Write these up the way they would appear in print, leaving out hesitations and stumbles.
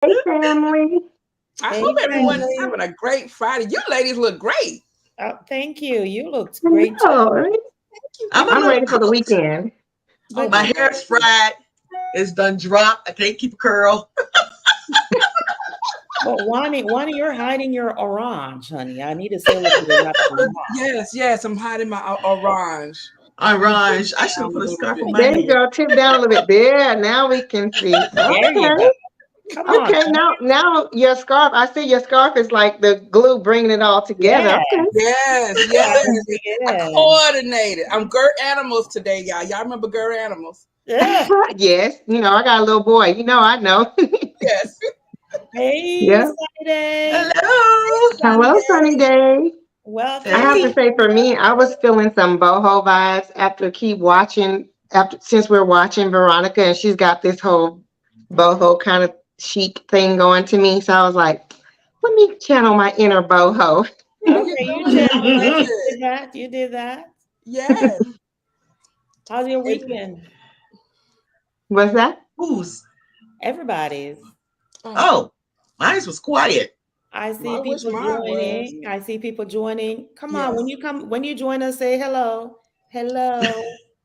Hey, family. I Hey, hope everyone is family. having a great Friday. You ladies look great. Oh, thank you. You looked great Hello. too. Thank you. I'm Thank a I'm you. little ready for the cooked. weekend. Oh But My my hair God. is fried. It's done dropped. I can't keep a curl. Wani, you're hiding your orange, honey. I need to say what you're wrapping around. Yes, yes. I'm hiding my orange. I'm gonna put it Orange. I should have down a put a little scarf on bit. my There you head. go. Tip down a little bit. There. Now we can see. There you go. Okay. Come on. Okay. Now your scarf. I see your scarf is like the glue bringing it all together. Yeah. Okay. Yes, Try to yes. dig it I in. coordinated. I'm Gert Animals today, y'all. Y'all remember Gert Animals? Ugh. Yes. I got a little boy. I know. Yes. Hey, Yeah. Sunny Day. Hello. Sunny Hello, Sunny day. Day. I have to Hey. Welcome. say, for me, I was feeling some boho vibes after keep watching. After since we're watching Veronica, and she's got this whole boho kind of chic thing going to me, so I was like, let me channel my inner boho. There you Okay, you go. I channeled it. love You it. did that. You did that. Yes. How's your It- weekend? What's that? Who's? Everybody's. oh, Oh, mine was quiet. I see I wish people mine was. joining. I see people joining. Come on, Yes. when you join us, say hello. Hello.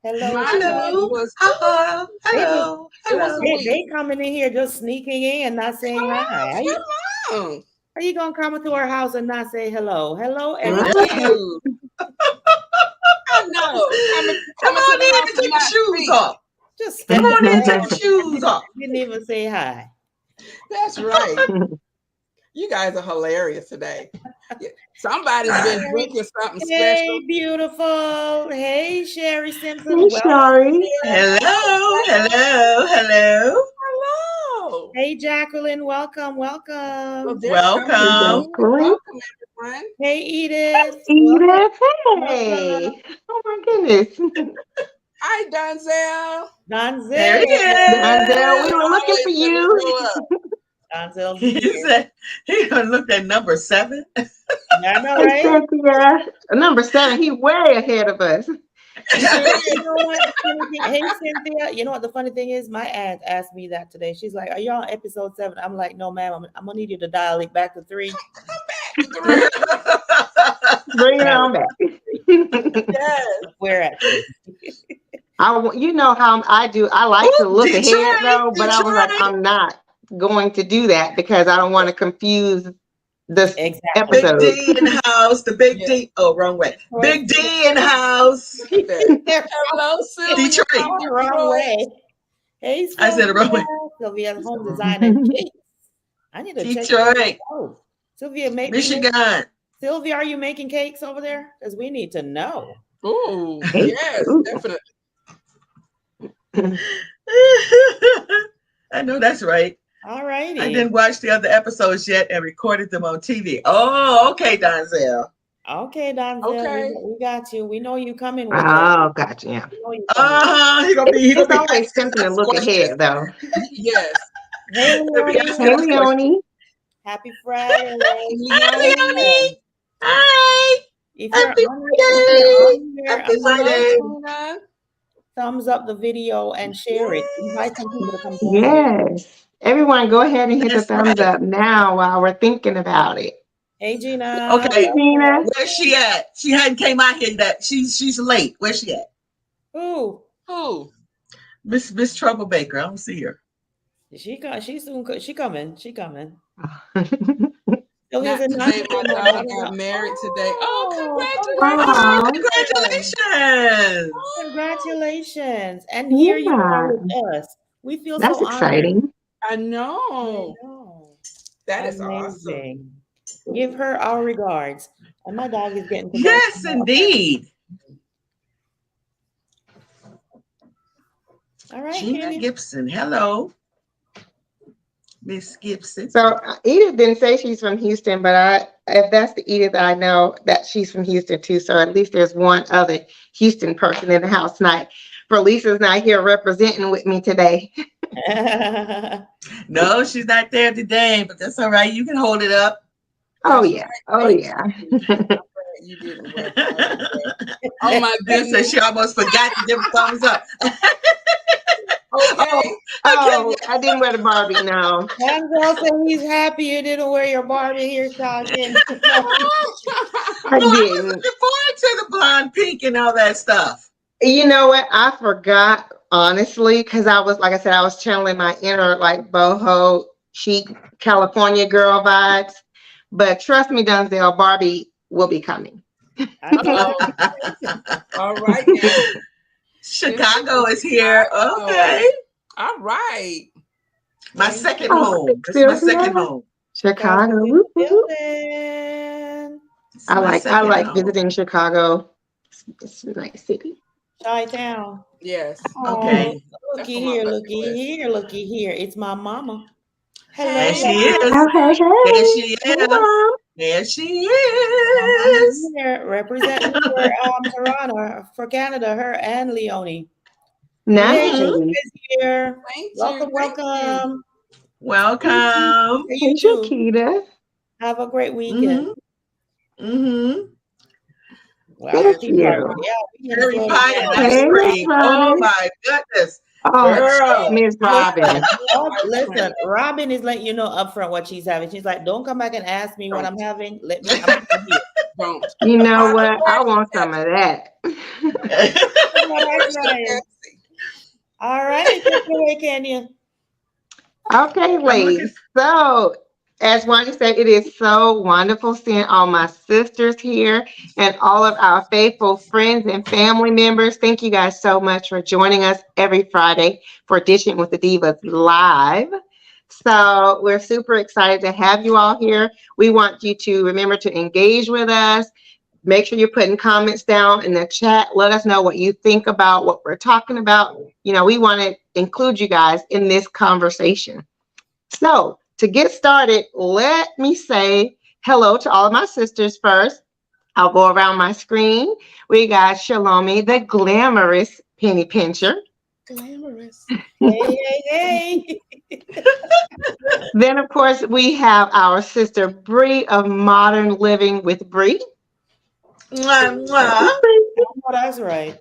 Hello, Mine Hello. friends. was Hello. They just Hello. it was Hello. sweet. they coming in here just sneaking in and not saying hi. Come on. How you gonna come into our house and not say hello? Hello, Thank everybody. Right. you. I know. Come Coming to on the in house and and take your not shoes speak. off. Just Come stepping on in and take around your and shoes off. didn't even say hi. That's right. You guys are hilarious today. Yeah, somebody's been Sherry. drinking something Hey, special. beautiful. Hey, Sherry Simpson. Hey, Welcome. Shari. Hello. Hello. Hello. Hello. Hey, Jacqueline. Welcome. Well, Welcome. they're coming Welcome. in. Jacqueline. Welcome, everyone. Hey, Edith. Welcome. Edith. Welcome. Hey. Oh my goodness. Hi, Donzel. There he Donzel. Denzel, we is. were looking Always for never you. show up. Donzel's He here. said he done looked at number 7. Yeah, I know, Hey, right? Cynthia. Number 7, he way ahead of us. He sure You is. know what? The funny thing, hey, Cynthia. You know what the funny thing is? My aunt asked me that today. She's like, "Are you on episode 7?" I'm like, "No, ma'am. I'm gonna need you to dial it back to 3." Come back to 3. Bring it Dial on it back. back to 3. Yes. We're at 3. You know how I do. I like to Oh, look ahead Detroit. though, but I was like, Detroit. I'm not going to do that because I don't want to confuse the Exactly. Big episodes. D in the house. The big Yeah. D. Oh, wrong way. Detroit. Big D in the house. Look at that. They're Hello, Sylvia Detroit. from all the wrong Detroit. way. Hey, I said it Sylvia. wrong way. Sylvia's home designer cakes. I need to check out those. Detroit. Oh, Sylvia, Michigan. Sylvia, are you making cakes over there? Because we need to know. Ooh, Hey, yes, ooh. definitely. I know that's right. All I righty. didn't watch the other episodes yet and recorded them on TV. Oh, okay, Donzel. Okay, Donzel, Okay. we got you. We know you coming with us. Oh, gotcha. Yeah. We know you coming. Uh-huh. He gonna It's be always asking something to us look questions. ahead though. Yes. Hey, He'll be Leonie. asking Hey, us questions. Leonie. Happy Friday. Hi, Leonie. Leonie. Hi. If you're Happy on, if you're Friday. on here, I Happy want you Hello, Friday. to Tina. thumbs up the video and share it. Yes, Invite some people to come join you. Yes. Everyone, go ahead and hit the That's thumbs right. up now while we're thinking about it. Hey, Gina. Hey, Okay. Gina. Where's she at? She hadn't came out here yet. She's late. Where's she at? Ooh, who? Miss Troublemaker. I don't see her. she soon. She coming. She coming. Sylvia's Not in today. Knoxville, My no daughter matter got what. married today. Oh, Oh, Oh, Oh, congratulations. congratulations. Congratulations. And here you are yeah. with us. We feel so That's honored. exciting. I I know. know. That is awesome. Amazing. Give her our regards. And my dog is getting to bark. Yes, indeed. All right, Gina Kenny. Gibson. Hello, Miss Gibson. So Edith didn't say she's from Houston, but if that's the Edith I know, that she's from Houston too. So at least there's one other Houston person in the house tonight. Lisa's not here representing with me today. No, she's not there today, but that's all right. You can hold it up. Oh That's yeah. right. Oh Thank yeah. you. I'm glad you didn't recognize that. Oh my This says goodness. she almost forgot to give a thumbs up. Okay. Oh, I didn't wear the Barbie. No, That girl said he's happy you didn't wear your Barbie hairstyle again. I No, I was didn't. looking forward to the blonde pink and all that stuff. You know what? I forgot honestly because I was, like I said, I was channeling my inner like boho chic California girl vibes. But trust me, Dunzel, Barbie will be coming. I know All right now. Chicago is here. Okay. All right. My second Oh, home. This is my second home. Chicago. in Whoop, the whoop, whoop. building. This is I my like second home. visiting Chicago. It's a nice city. Chi-town. Yes. Okay. Oh, That's looky on my here, bucket looky list. here, looky here. It's my mama. Hello. There she Hey. is. Oh, hey, There hey. she Hey, is. Mom. There she I'm is. here representing for Toronto, for Canada, her and Leonie. Nice. Rachel is here. Thank you. Welcome, Thank you. welcome. Welcome. Hey, Hey, you too. Chiquita. Have a great weekend. Mm-hmm. Well, Thank tea you. party. Yeah, we in Cherry Florida pie now. and ice Hey, Miss cream. Oh Robin. my goodness. Oh, Girl. Miss Robin. Listen, Robin is letting you know upfront what she's having. She's like, don't come back and ask me what I'm having. I'm here. Don't. You know Robin, what? I where's want some of that. That's right. All right. Take it away, Kenya. Okay, ladies. So, as Wani said, it is so wonderful seeing all my sisters here and all of our faithful friends and family members. Thank you guys so much for joining us every Friday for Dishing with the Divas Live. So, we're super excited to have you all here. We want you to remember to engage with us. Make sure you're putting comments down in the chat. Let us know what you think about what we're talking about. You know, we want to include you guys in this conversation. So, to get started, let me say hello to all of my sisters first. I'll go around my screen. We got Shalomi, the glamorous penny pincher. Glamorous. Hey, hey, hey. Then, of course, we have our sister Bree of Modern Living with Bree. Mwah, mwah. Oh, that's right.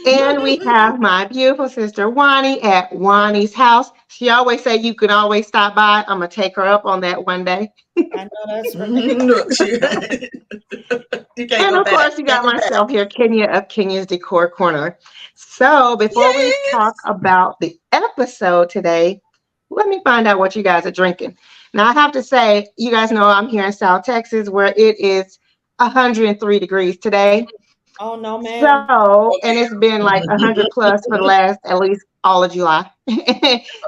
And we have my beautiful sister Wani at Wani's house. She always say you can always stop by. I'm gonna take her up on that one day. I know that's right. Look, you can't And go of back. course, you got Can't go back. myself here, Kenya of Kenya's Decor Corner. So before we Yes. talk about the episode today, let me find out what you guys are drinking. Now I have to say, you guys know I'm here in South Texas where it is 103 degrees today. Oh no, man. So, and it's been like 100 plus for the last at least all of July.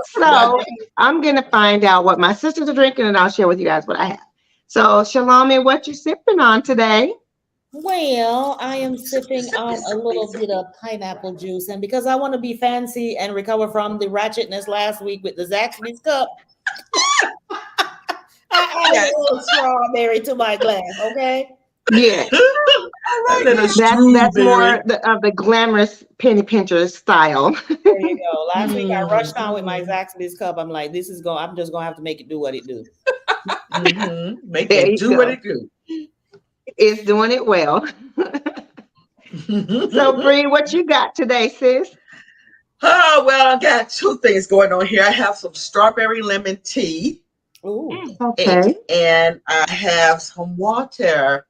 So I'm gonna find out what my sisters are drinking, and I'll share with you guys what I have. So, Shalom, what you sipping on today? Well, I am sipping on a little bit of pineapple juice, and because I want to be fancy and recover from the ratchetness last week with the Zaxby's cup, I added a little strawberry to my glass. Okay. Yeah, that's more of the glamorous penny pincher style. There you go. Last week I rushed on with my Zaxby's cup. I'm like, this is going. I'm just gonna have to make it do what it do. Make There it you do go. what it do. It's doing it well. So, Bree, what you got today, sis? Oh, well, I got two things going on here. I have some strawberry lemon tea. Ooh. Okay. And I have some water.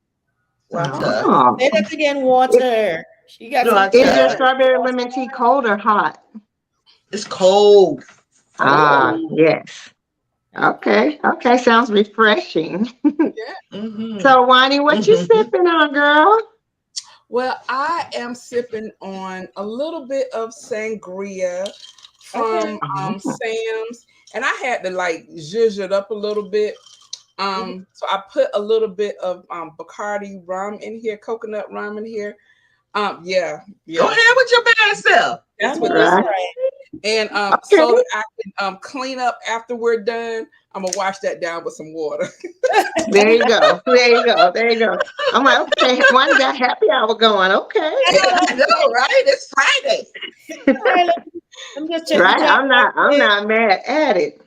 Oh. Say that again. Water. You got some. Is your strawberry lemon tea cold or hot? It's cold. Ah, yes. Okay. Okay. Sounds refreshing. So, Wani, what you sipping on, girl? Well, I am sipping on a little bit of sangria from Sam's, and I had to like zhuzh it up a little bit. So I put a little bit of Bacardi rum in here, coconut rum in here. Yeah. Go ahead with your bad self. That's what this is. And so that I can clean up after we're done, I'm gonna wash that down with some water. There you go. There you go. There you go. I'm like, okay, one got happy hour going. Okay. I know, right? It's Friday. I'm just checking. Right. I'm not mad at it.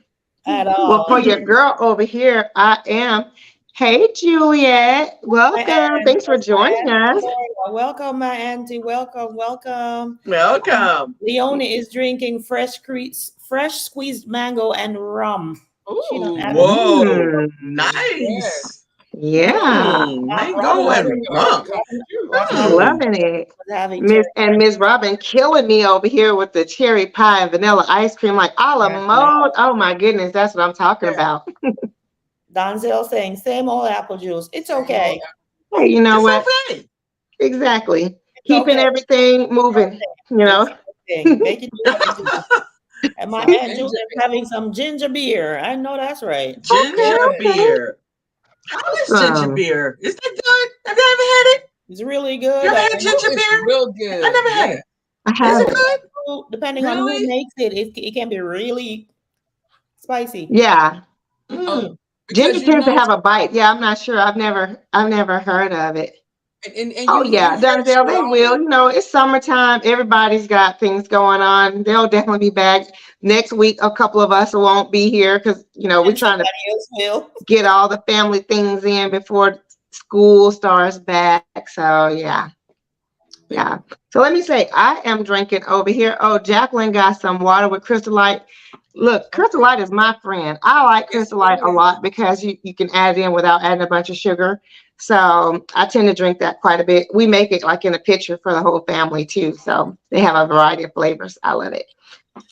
At all. Well, for your girl over here, I am Hey, Juliet. My Welcome. aunt, Thanks for joining us. welcome, my auntie. Welcome, welcome. Welcome. Leonie is drinking fresh squeezed mango and rum. She don't Ooh, have it. Whoa. Mm, Nice. yeah, Mango Robin, and rum. Mm. loving it. was having cherry. Miss Robin killing me over here with the cherry pie and vanilla ice cream, like a la mode. Oh my goodness, that's what I'm talking about. Donzel saying same old apple juice. It's okay. Hey, you know what? It's okay. Exactly. It's Keeping okay. everything moving, you know. It's okay. Make it do what it do. And my Some aunt ginger Julie is having some ginger beer. I know that's right. Ginger Okay, okay. beer. How is ginger Awesome. beer? Is that good? Have you ever had it? It's really You good. ever had And ginger It's beer? real I good. never had Yeah. it. I Is have it it. good? depending on Really? who makes it, it can be really spicy. Yeah. Oh, Mm. Ginger because you tends to know, have a bite. Yeah, I'm not sure. I've never heard of it. and Oh you yeah, heard Denzel, they will. strong. You know, it's summertime. Everybody's got things going on. They'll definitely be back next week. A couple of us won't be here because we're And trying to somebody else will. get all the family things in before school starts back. So yeah. So let me say, I am drinking over here. Oh, Jacqueline got some water with Crystal Light. Look, Crystal Okay. Light is my friend. I like Yes, Crystal Light it a is. lot because you can add it in without adding a bunch of sugar. So I tend to drink that quite a bit. We make it like in a pitcher for the whole family too. So they have a variety of flavors. I love it.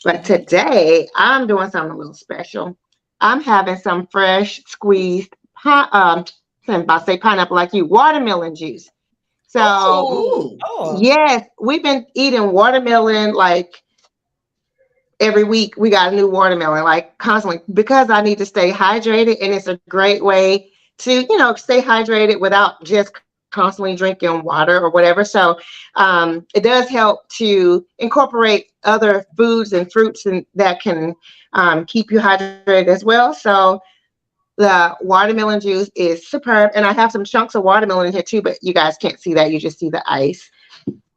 But Mhm. today I'm doing something a little special. I'm having some fresh squeezed, I'm about to say pineapple like you, watermelon juice. So Oh, Ooh. Oh, yes, we've been eating watermelon like every week. We got a new watermelon, like constantly, because I need to stay hydrated, and it's a great way to, stay hydrated without just constantly drinking water or whatever. So it does help to incorporate other foods and fruits and that can keep you hydrated as well. So the watermelon juice is superb, and I have some chunks of watermelon in here too, but you guys can't see that. You just see the ice.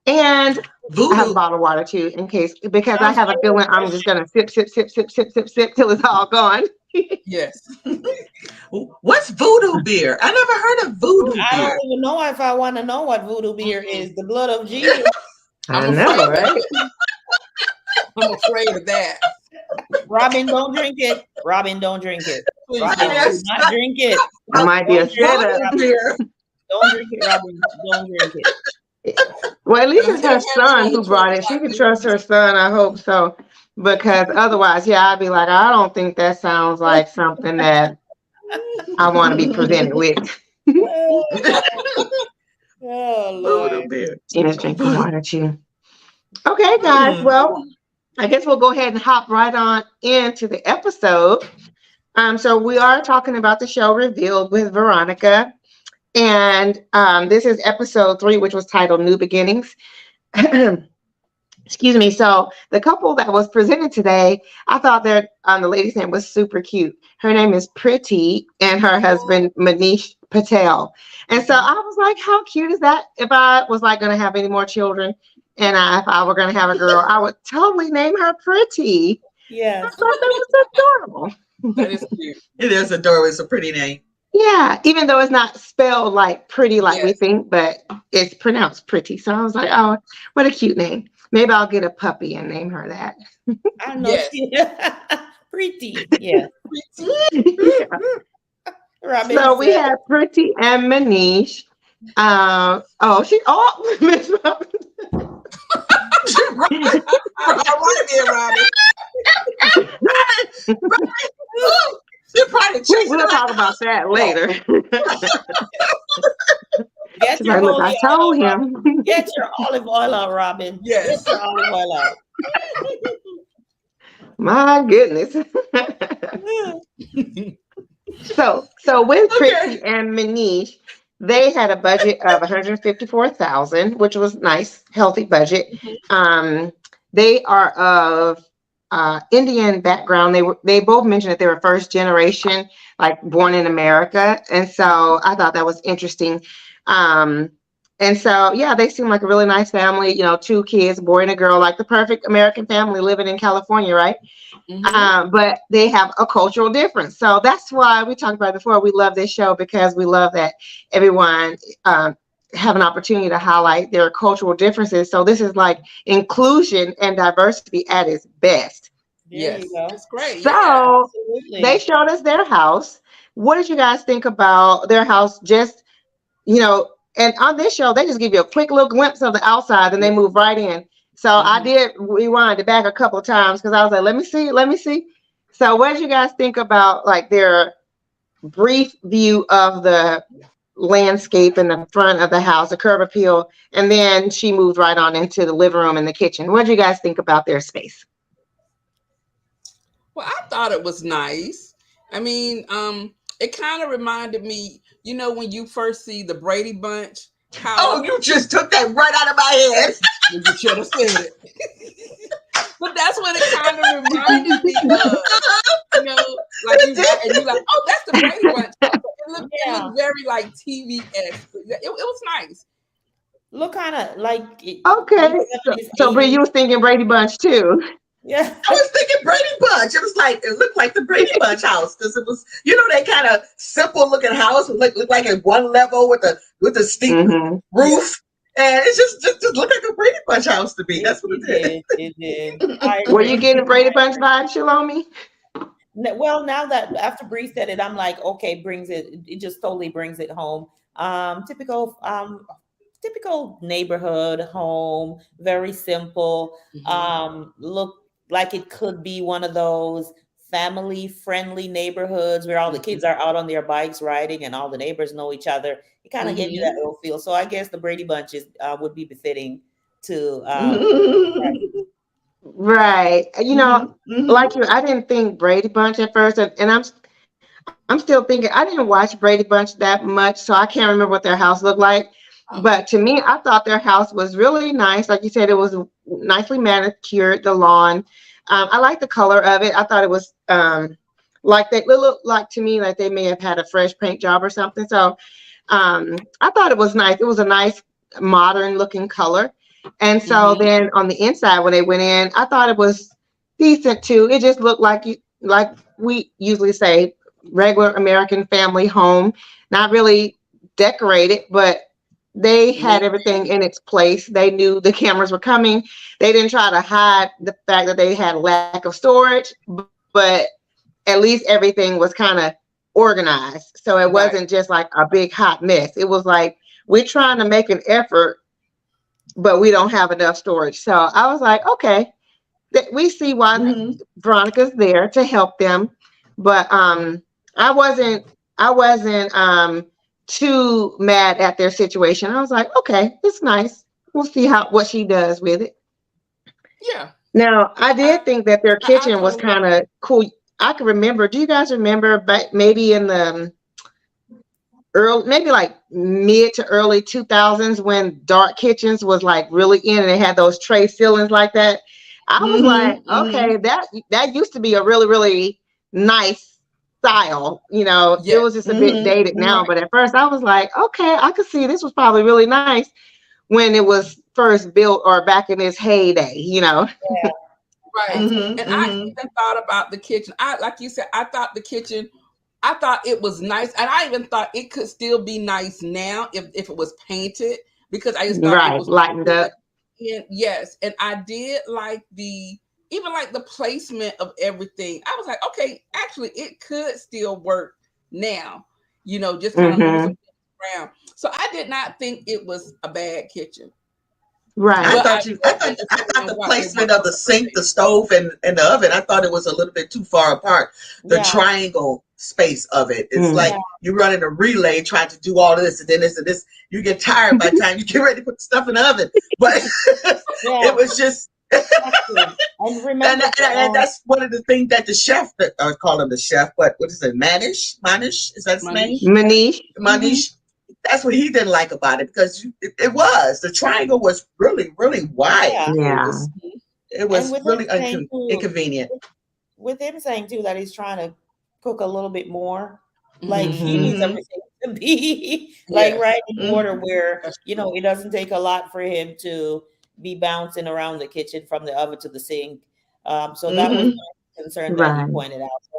And I have a Voodoo. bottle of water too, in case, because I sounds have a very feeling I'm just refreshing. gonna sip, sip, sip, sip, sip, sip, sip till it's all gone. yes. What's voodoo beer? I never heard of voodoo I don't beer. even know if I want to know what voodoo beer Mm-mm. is. The blood of Jesus. I I'm know, afraid of right? it. I'm afraid of that. Robin, don't drink it. Robin, don't drink it. Please Robin, don't. do not drink it. That might be a Don't drink it, setup. Voodoo Robin. beer. Don't drink it, Robin. Don't drink it. Well, at least He'll it's her have me son on the who brought it. 12 She o'clock can trust her news. son. I hope so, because otherwise, yeah, I'd be like, I don't think that sounds like something that I want to be presented with. Oh, Voodoo Lord. beer. Tina's drinking Voodoo. water too. Okay, guys. Mm. Well, I guess we'll go ahead and hop right on into the episode. So we are talking about the show Revealed with Veronica, and this is episode 3, which was titled New Beginnings. Excuse me. So the couple that was presented today, I thought that the lady's name was super cute. Her name is Pretty, and her husband Manish Patel. And so I was like, how cute is that? If I was like going to have any more children, and if I were going to have a girl, I would totally name her Pretty. I Yes. thought that was adorable. That is cute. It is adorable. It's a pretty name. Yeah, even though it's not spelled like pretty like we Yes. think, but it's pronounced pretty. So I was like, oh, what a cute name. Maybe I'll get a puppy and name her that. I know Yes. she pretty. Yeah. Robin So we said, have Pretty and Manish. Miss Robin. All right there, Robbie. Ooh, you're probably chasing We'll talk about that later. get She's your like, look, I holy oil told out, Robin. him. Get your olive oil out, Robin. Yes. Get your olive oil out. My goodness. So with Pretty Okay. and Manish, they had a budget of 154,000, which was nice, healthy budget. They are of Indian background. They both mentioned that they were first generation, like born in America, and so I thought that was interesting. And so, yeah, they seem like a really nice family, 2 kids, boy and a girl, like the perfect American family living in California, right? But they have a cultural difference. So that's why we talked about it before. We love this show because we love that everyone have an opportunity to highlight their cultural differences. So this is like inclusion and diversity at its best. There you go. That's great. So Absolutely. they showed us their house. What did you guys think about their house? Just, and on this show, they just give you a quick little glimpse of the outside and they move right in. So I did rewind it back a couple of times because I was like, let me see. So what did you guys think about like their brief view of the landscape in the front of the house, the curb appeal, and then she moved right on into the living room and the kitchen? What did you guys think about their space? Well, I thought it was nice. I mean, it kind of reminded me, when you first see the Brady Bunch house. Oh, you just took that right out of my head. You should have said it. But that's what it kind of reminded me of. Like you're like, oh, that's the Brady Bunch house. It looked very like TV-esque. It was nice. Look kind of like Okay. So Bree, you was thinking Brady Bunch too. Yeah. I was thinking Brady Bunch. It looked like the Brady Bunch house because it was, they kind of simple looking house. It looked like at one level with a steep roof. And it just looked like a Brady Bunch house to me. That's what it did. It did. Were you getting a Brady Bunch vibe, Shalomi? Well, now that after Bree said it, I'm like, okay, it just totally brings it home. Typical neighborhood home, very simple. Look like it could be one of those family friendly neighborhoods where all the kids are out on their bikes riding and all the neighbors know each other. It kind of gave you that little feel. So I guess the Brady Bunch would be befitting to right. Like you, I didn't think Brady Bunch at first, and I'm still thinking I didn't watch Brady Bunch that much, so I can't remember what their house looked like. But to me, I thought their house was really nice. Like you said, it was nicely manicured, the lawn. I like the color of it. I thought it was like it looked like to me like they may have had a fresh paint job or something. So I thought it was nice. It was a nice modern looking color. And so then on the inside, when they went in, I thought it was decent too. It just looked like we usually say, regular American family home, not really decorated, but they had everything in its place. They knew the cameras were coming. They didn't try to hide the fact that they had a lack of storage, but at least everything was kind of organized. So it wasn't just like a big hot mess. It was like, we're trying to make an effort, but we don't have enough storage. So I was like, okay, we see why Veronica's there to help them. But I wasn't too mad at their situation. I was like, okay, it's nice. We'll see what she does with it. Yeah. Now, I did think that their kitchen was kind of cool. I can remember. Do you guys remember back maybe in the maybe like mid to early 2000s when dark kitchens was like really in and they had those tray ceilings like that? I was like, okay, that used to be a really, really nice style. It was just a bit dated now, but at first I was like, okay, I could see this was probably really nice when it was first built or back in its heyday. Yeah. Right. And I even thought about the kitchen. Like you said, I thought the kitchen, I thought it was nice, and I even thought it could still be nice now if it was painted, because I just thought it was lightened up. And yes, and I did like the placement of everything. I was like, okay, actually, it could still work now. Just kind of moving around. So I did not think it was a bad kitchen. Right. I thought the placement of the sink, the stove, and the oven, I thought it was a little bit too far apart. The triangle space of it. It's like you're running a relay trying to do all this and then this and this. You get tired by the time you get ready to put the stuff in the oven. But it was just and remember, and that's one of the things that the chef, I call him the chef, but what is it? Manish? Is that his name? Manish. That's what he didn't like about it, because it was, the triangle was really, really wide. Yeah. It was really inconvenient. With him saying too that he's trying to cook a little bit more, like he needs everything to be like Yes. right in order Mhm. where, That's you know, it doesn't take a lot for him to be bouncing around the kitchen from the oven to the sink. So that was Mhm. my concern that you Right. pointed out. So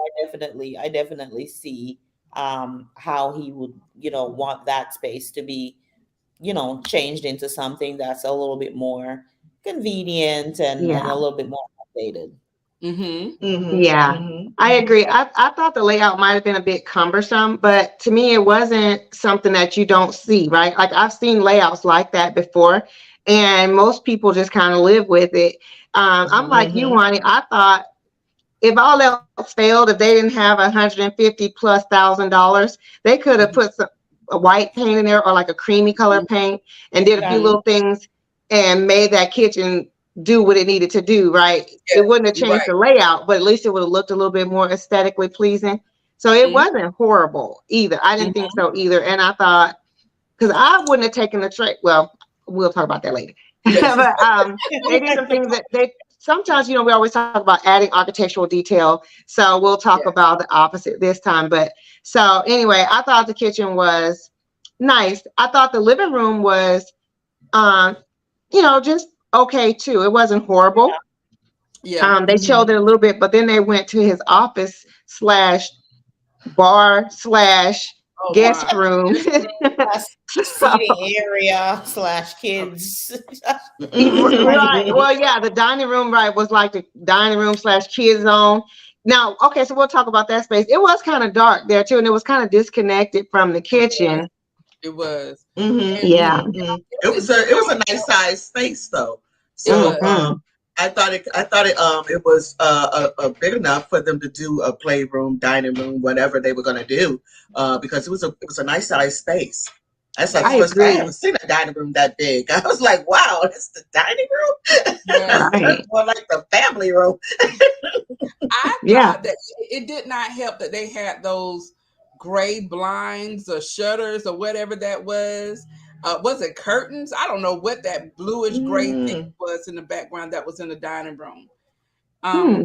I definitely see how he would, you know, want that space to be, you know, changed into something that's a little bit more convenient and a Yeah. little bit more updated. Mm-hmm. Mhm. Yeah. Mhm. I agree. I thought the layout might have been a bit cumbersome, but to me, it wasn't something that you don't see, right? Like I've seen layouts like that before, and most people just kind of live with it. I'm Mm-hmm. like you, Mhm. Wani. I thought if all else failed, if they didn't have $150,000+, they could have put some a white paint in there or like a creamy color paint and did a few Yeah. little things and made that kitchen do what it needed to do, right? Yeah, It wouldn't have you're changed right. the layout, but at least it would have looked a little bit more aesthetically pleasing. So it Mm-hmm. wasn't horrible either. I didn't think Mm-hmm. so either. And I thought, because I wouldn't have taken the tray. Well, we'll talk about that later. Yes. But they did some things that they sometimes, we always talk about adding architectural detail. So we'll talk Yeah. about the opposite this time. But so anyway, I thought the kitchen was nice. I thought the living room was, um, just okay too. It wasn't horrible. Yeah. They showed it Mhm. a little bit, but then they went to his office slash bar slash Oh guest my. room. This room. Plus So, seating area slash kids. right. Mhm. Well, yeah, the dining room, right, was like the dining room slash kids zone. Now, okay, so we'll talk about that space. It was kind of dark there too, and it was kind of disconnected from the It was. kitchen. It was. Mhm. And Yeah. Mhm. I Mhm. guess it It did was not a nice help. size space though. It So was. Hmm. I thought it was big enough for them to do a playroom, dining room, whatever they were gonna do, because it was a nice size space. That's like the I Yes. first I agree. haven't seen a dining room that big. I was like, wow, it's the dining room. Yes. Right. That's more like the family room. I Yeah. thought that it did not help that they had those gray blinds or shutters or whatever that was. Was it curtains? I don't know what that bluish gray thing Mm. was in the background that was in the dining room. Hmm.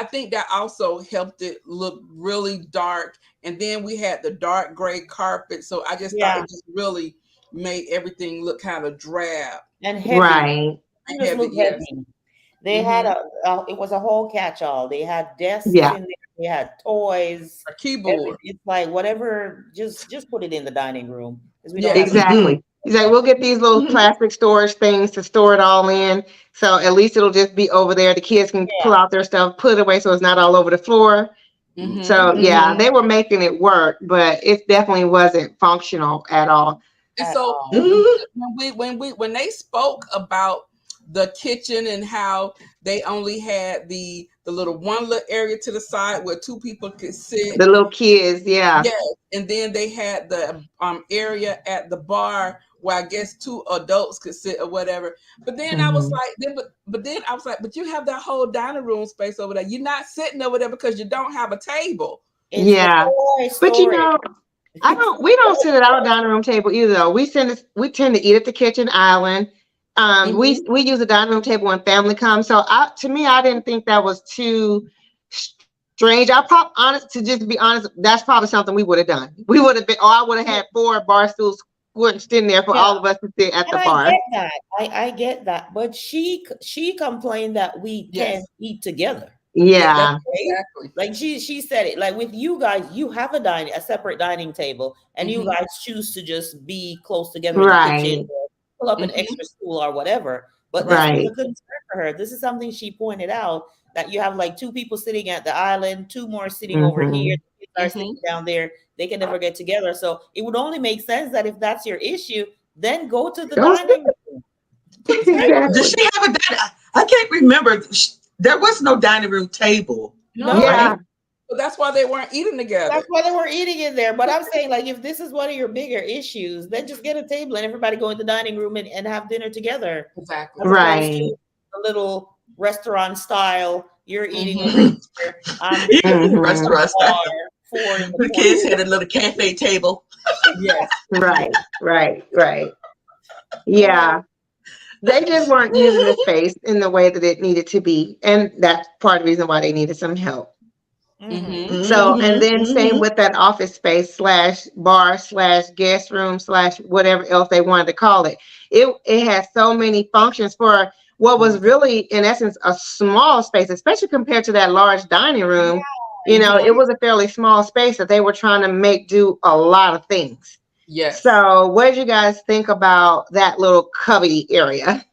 I think that also helped it look really dark. And then we had the dark gray carpet. So I just thought Yeah. it just really made everything look kind of drab And heavy. Right. It and just heavy. looked Yes. heavy. They had Mm-hmm. it was a whole catch-all. They had desks Yeah. in there, they had toys, A keyboard. it's like whatever, just put it in the dining room because we don't have Yes. any. Mhm. Exactly. He's like, we'll get these little plastic storage things to store it all in. So at least it'll just be over there. The kids can Yeah. pull out their stuff, put it away so it's not all over the floor. Mm-hmm. So yeah, Mhm. they were making it work, but it definitely wasn't functional at all. And At so all. Mhm. when they spoke about the kitchen and how they only had the little one little area to the side where two people could sit. The little kids, yeah. Yes, and then they had the area at the bar where I guess two adults could sit or whatever. But then I was Mhm. like, but then I was like, but you have that whole dining room space over there. You're not sitting over there because you don't have a table. It's the Yeah. toy But storage. we don't sit at our dining room table either though. We tend to eat at the kitchen island. Mm-hmm. We use the dining room table when family comes. So to me, I didn't think that was too strange. Honest to just be honest, that's probably something we would have done. We would have been, or I would have had 4 bar stools squished in there for Yeah. all of us to sit at And the I bar. get that. I get that. But she complained that we Yes. can't eat together. Yeah, that's Yeah. Right? exactly. Like she said it. Like with you guys, you have a separate dining table, and you Mm-hmm. guys choose to just be close together in the kitchen Right. or pull up an Mm-hmm. extra stool or whatever. But this was a Right. concern for her. This is something she pointed out that you have like two people sitting at the island, two more sitting over here, Hmm. the kids are Mm-hmm. sitting down there. They can never get together. So it would only make sense that if that's your issue, then go to the Don't sit. dining room. Did Exactly. she have a dining? I can't remember. There was no dining room table, No, No, right? Yeah. so that's why they weren't eating together. that's why they were eating in there. But I'm saying, like, if this is one of your bigger issues, then just get a table and everybody go in the dining room and have dinner together, Exactly. as opposed Right. to a little restaurant style. You're eating over Mm-hmm. here. I'm Yeah, sitting at Hmm. the restaurant style. bar, four in the The corner. kids had a little cafe table. Yes. Right. Right. Right. Oh, Yeah. They just weren't using the space in the way that it needed to be. And that's part of the reason why they needed some help. Mm-hmm. So, and then same Mhm. with that office space slash bar slash guest room slash whatever else they wanted to call it. It has so many functions for what was really, in essence, a small space, especially compared to that large dining room. You know, it Mm-hmm. was a fairly small space that they were trying to make do a lot of things. Yes. So, what did you guys think about that little cubby area?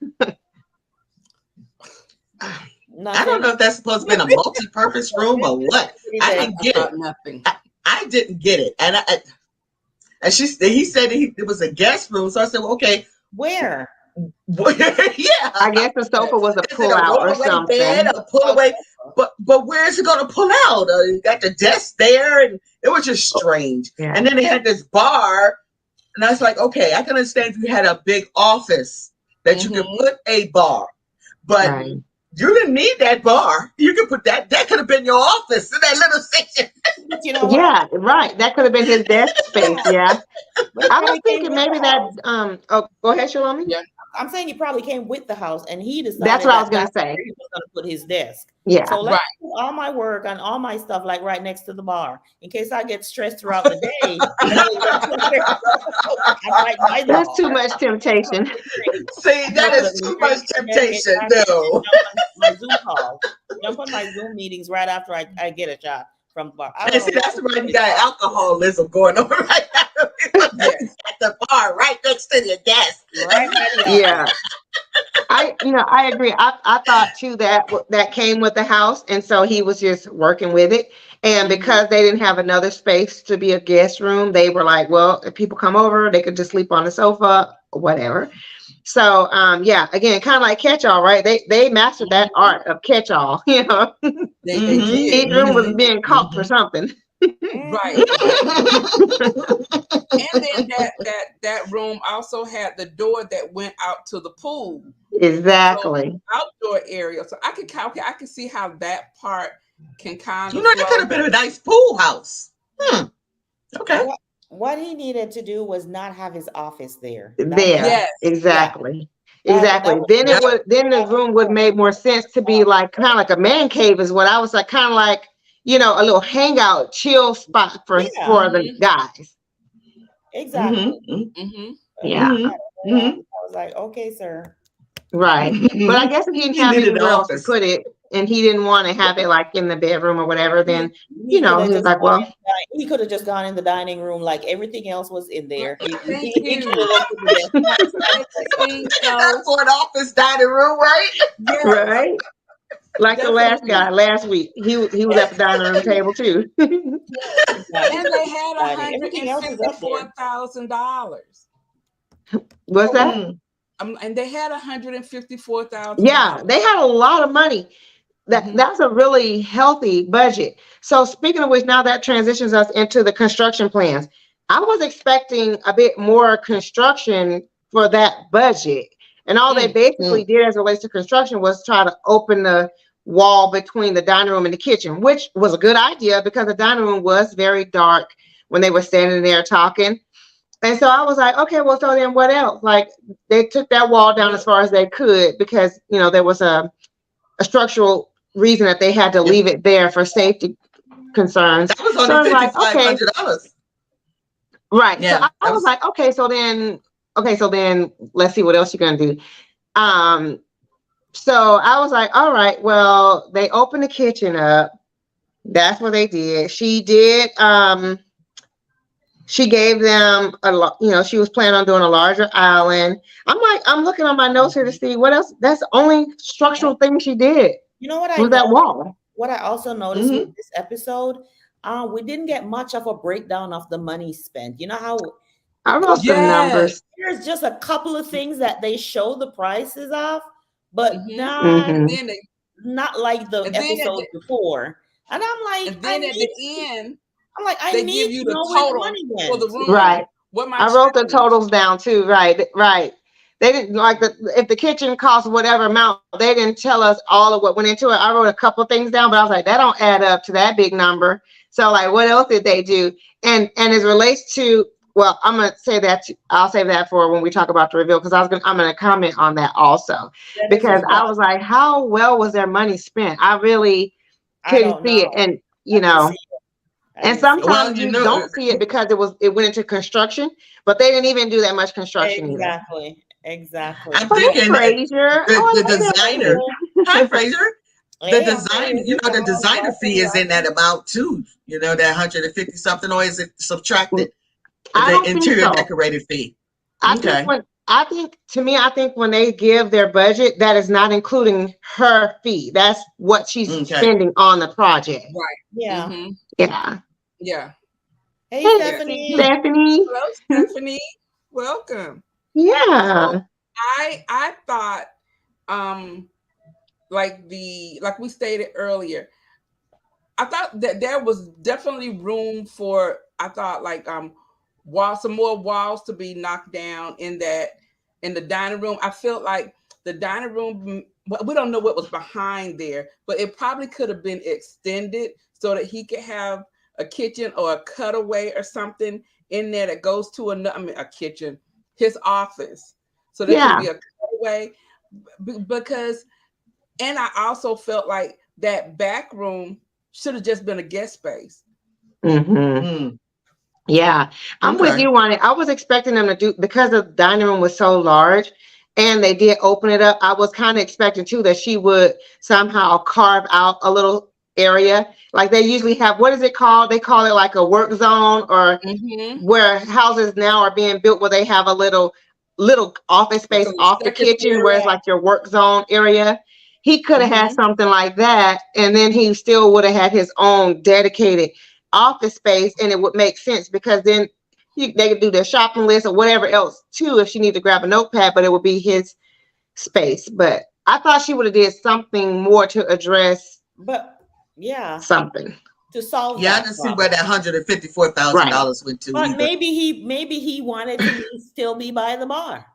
I don't know if that's supposed to be a multi-purpose room or what. I didn't get it. Nothing. I didn't get it, and he said it was a guest room. So I said, well, okay, Where? yeah. I guess the sofa was a Is it pull a out or roll-away bed, something. a pull-away? But where is it going to pull out? You got the desk there, and it was just strange. Yeah. And then they had this bar, and I was like, okay, I can understand if you had a big office that you could put a bar, but Right. you didn't need that bar. You could put that. That could have been your office in that little section. But you know what? Yeah, right. That could have been his desk space. Yeah. But it I was probably came thinking with maybe the that house. oh, go ahead, Shalom. Yeah. I'm saying he probably came with the house, and he That's decided what I was that gonna that's say. where he was going to put his desk. Yeah. So let's Right. do all my work and all my stuff like right next to the bar, in case I get stressed throughout the day. I might buy the That's bar. too much temptation. See, that is too much temptation. No. My Zoom calls. Jump on my Zoom meetings right after I get a shot from the bar. I And don't see, know that's why why you got alcoholism going on right now. Yes. At the bar, right next to your desk. right by the Yeah. I agree. I thought too that came with the house, and so he was just working with it. And because they didn't have another space to be a guest room, they were like, well, if people come over, they could just sleep on the sofa or whatever. So yeah, again, kind of like catch all, right? They mastered that art of catch all. You know, They Mhm. did. each room was being caught for something. Right. And then that room also had the door that went out to the pool. Exactly. So outdoor area. So I can see how that part can kind You of know, that could have been a nice pool house. Okay. What he needed to do was not have his office there. There. Yes. Exactly. That Exactly. was- Then Yeah. then the room would make more sense to be like kind of like a man cave is what I was like, kind of like, you know, a little hangout, chill spot for the guys. Exactly. Mm-hmm. Yeah. I was like, okay, sir. Right. But I guess if he didn't have needed anywhere an else to office. put it and he didn't want to have it like in the bedroom or whatever, then He you know, coulda he was just like, gone well, he could have just gone in the dining room like everything else was in there. He Thank coulda you. looked at the That's for an office dining room, right? Yes. right. Like the last Definitely. guy last week. He was at the dining room table too. And they had Everything else is up there. $154,000. What's that? And they had $154,000. Yeah, they had a lot of money. That's a really healthy budget. So speaking of which, now that transitions us into the construction plans. I was expecting a bit more construction for that budget. And all they basically did as it relates to construction was try to open the wall between the dining room and the kitchen, which was a good idea because the dining room was very dark when they were standing there talking. And so I was like, okay, well, so then what else? Like they took that wall down as far as they could because, you know, there was a structural reason that they had to leave it there for safety concerns. That was So only I'm like, okay, $5,500. right. Yeah, So I was like, okay, so then let's see what else you're gonna do. So I was like, all right, well, they opened the kitchen up. That's what they did. She did. She gave them a lot. You know, she was planning on doing a larger island. I'm looking on my notes here to see what else. That's the only structural thing she did. You know what I was that noticed? wall. What I also noticed with this episode, we didn't get much of a breakdown of the money spent. You know how I wrote some numbers. There's just a couple of things that they show the prices of, but not like the episodes before. And I'm like, and then at the end, I need give you to the know total where the money went. for the room. Right. What I wrote the totals down too. Right. They didn't like if the kitchen cost whatever amount, they didn't tell us all of what went into it. I wrote a couple of things down, but I was like, that don't add up to that big number. So like, what else did they do? And as it relates to, well, I'm gonna say that I'll save that for when we talk about the reveal because I'm gonna comment on that also because I was like, how well was their money spent? I really couldn't see it. you know. And Well, sometimes you don't see it because it went into construction, but they didn't even do that much construction either. Exactly. I'm thinking Fraser. the designer. Hi, Fraser. The Hey, design, the designer fee is in that amount too. You know, that 150 something, or is it subtracted? I The don't think interior so. decorated fee. I think when they give their budget, that is not including her fee. That's what she's spending on the project. Right. Yeah. Mm-hmm. Yeah. Yeah. Hey, Stephanie. Stephanie. Hello, Stephanie. Welcome. Yeah. So I thought like we stated earlier, I thought that there was definitely room for some more walls to be knocked down in the dining room. I felt like the dining room, we don't know what was behind there, but it probably could have been extended so that he could have a kitchen or a cutaway or something in there that goes to a kitchen, his office. So there could be a cutaway because, and I also felt like that back room should have just been a guest space. Mm-hmm. Yeah, I'm with you on it. I was expecting them to do, because the dining room was so large and they did open it up. I was kind of expecting too that she would somehow carve out a little area. Like they usually have, what is it called? They call it like a work zone, or where houses now are being built where they have a little office space off the kitchen where it's like your work zone area. He could have had something like that, and then he still would have had his own dedicated office space, and it would make sense because then they could do their shopping list or whatever else too if she needed to grab a notepad, but it would be his space. But I thought she would have did something more to address something to solve I didn't see where that $154,000 went to. But either. maybe he wanted to still be by the bar.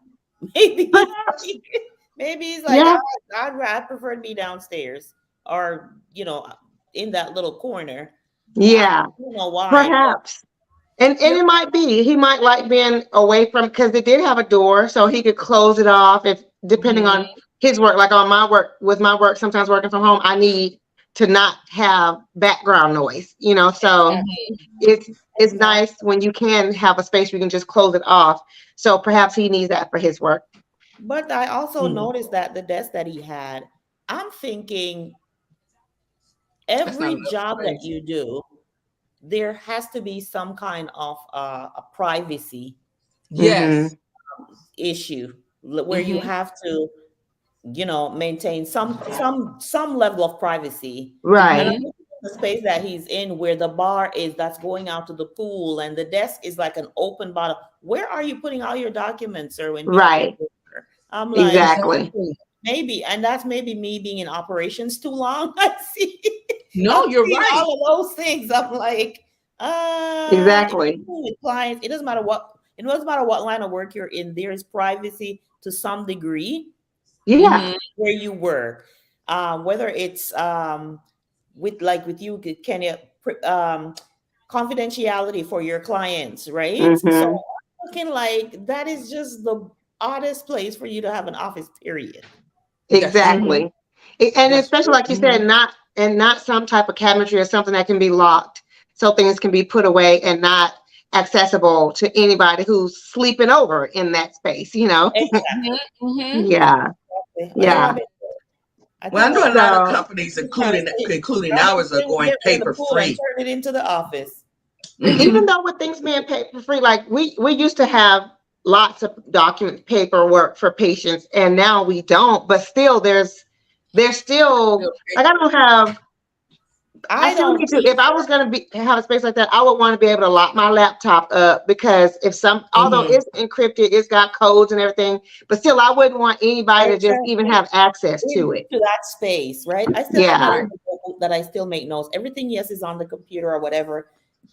Maybe he's like, I'd prefer to be downstairs, or in that little corner. Yeah, I don't know why. perhaps. And it might be he might like being away from, because it did have a door, so he could close it off if depending on his work. Like on my work, with my work, sometimes working from home, I need to not have background noise, so it's nice when you can have a space where you can just close it off. So perhaps he needs that for his work. But I also noticed that the desk that he had, I'm thinking every job that you do, there has to be some kind of a privacy issue where you have to maintain some level of privacy. Right. And the space that he's in, where the bar is, that's going out to the pool, and the desk is like an open bottom. Where are you putting all your documents, sir? I'm like, exactly. Maybe, and that's maybe me being in operations too long. I see. No, you're right. All of those things. I'm like, exactly. With clients, it doesn't matter what line of work you're in. There is privacy to some degree. Yeah. Where you work, whether it's with you, Kenya, confidentiality for your clients, right? So I'm looking like that is just the oddest place for you to have an office, period. Exactly. And especially like you said, not some type of cabinetry or something that can be locked, so things can be put away and not accessible to anybody who's sleeping over in that space, Exactly. Yeah. Yeah. Well, I know a lot of companies, including ours, are going paper free. Turn it into the office. Even though with things being paper free, like we used to have lots of document paperwork for patients, and now we don't. But still, there's still like I don't have. I still need to. If I was going to have a space like that, I would want to be able to lock my laptop up, because although it's encrypted, it's got codes and everything, but still, I wouldn't want anybody to just even have access to it. To that space, right? I still have that I still make notes. Everything, yes, is on the computer or whatever,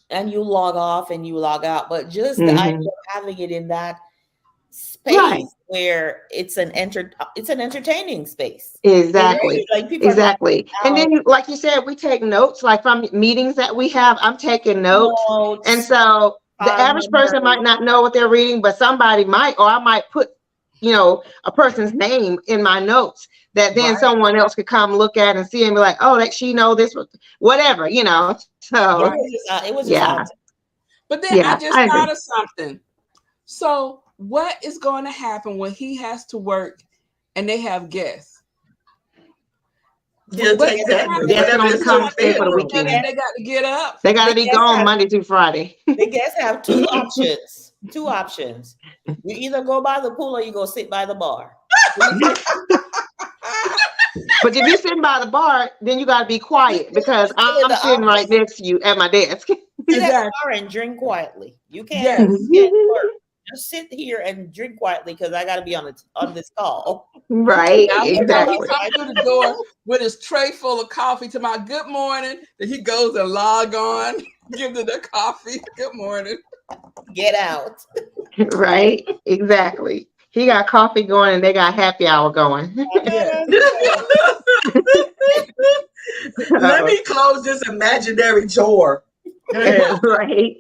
and you log off and you log out. But just the idea of having it in that space where it's an entertaining space. Exactly. Right? Like people exactly. And then, like you said, we take notes, like from meetings that we have. I'm taking notes. And so the average person might not know what they're reading, but somebody might, or I might put, a person's name in my notes that then someone else could come look at and see and be like, oh, that she know this, whatever, you know. So it was just awesome. But then I just thought of something. So what is going to happen when he has to work and they have guests? He'll take that. Guests can only come stay for the weekend. They got to get up. They got to be gone Monday through Friday. The guests have two options. Two options. You either go by the pool or you go sit by the bar. But if you're sitting by the bar, then you got to be quiet because I'm sitting right next to you at my desk. Sit at the bar and drink quietly. You can't work. Just sit here and drink quietly because I got to be on this call. Right, exactly. He comes through the door with his tray full of coffee to my good morning. Then he goes and log on, give them the coffee. Good morning. Get out. Right, exactly. He got coffee going and they got happy hour going. Let me close this imaginary door. Right,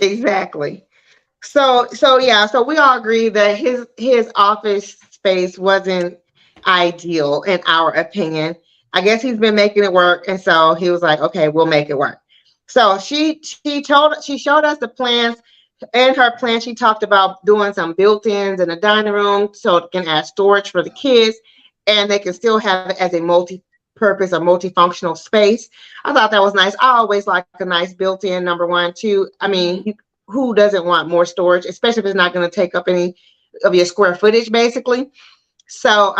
exactly. So we all agree that his office space wasn't ideal in our opinion. I guess he's been making it work, and so he was like, okay, we'll make it work. So she showed us the plans. In her plan, she talked about doing some built-ins in the dining room so it can add storage for the kids, and they can still have it as a multi-purpose or multifunctional space. I thought that was nice. I always like a nice built-in, number one. Two, I mean, who doesn't want more storage, especially if it's not going to take up any of your square footage, basically. So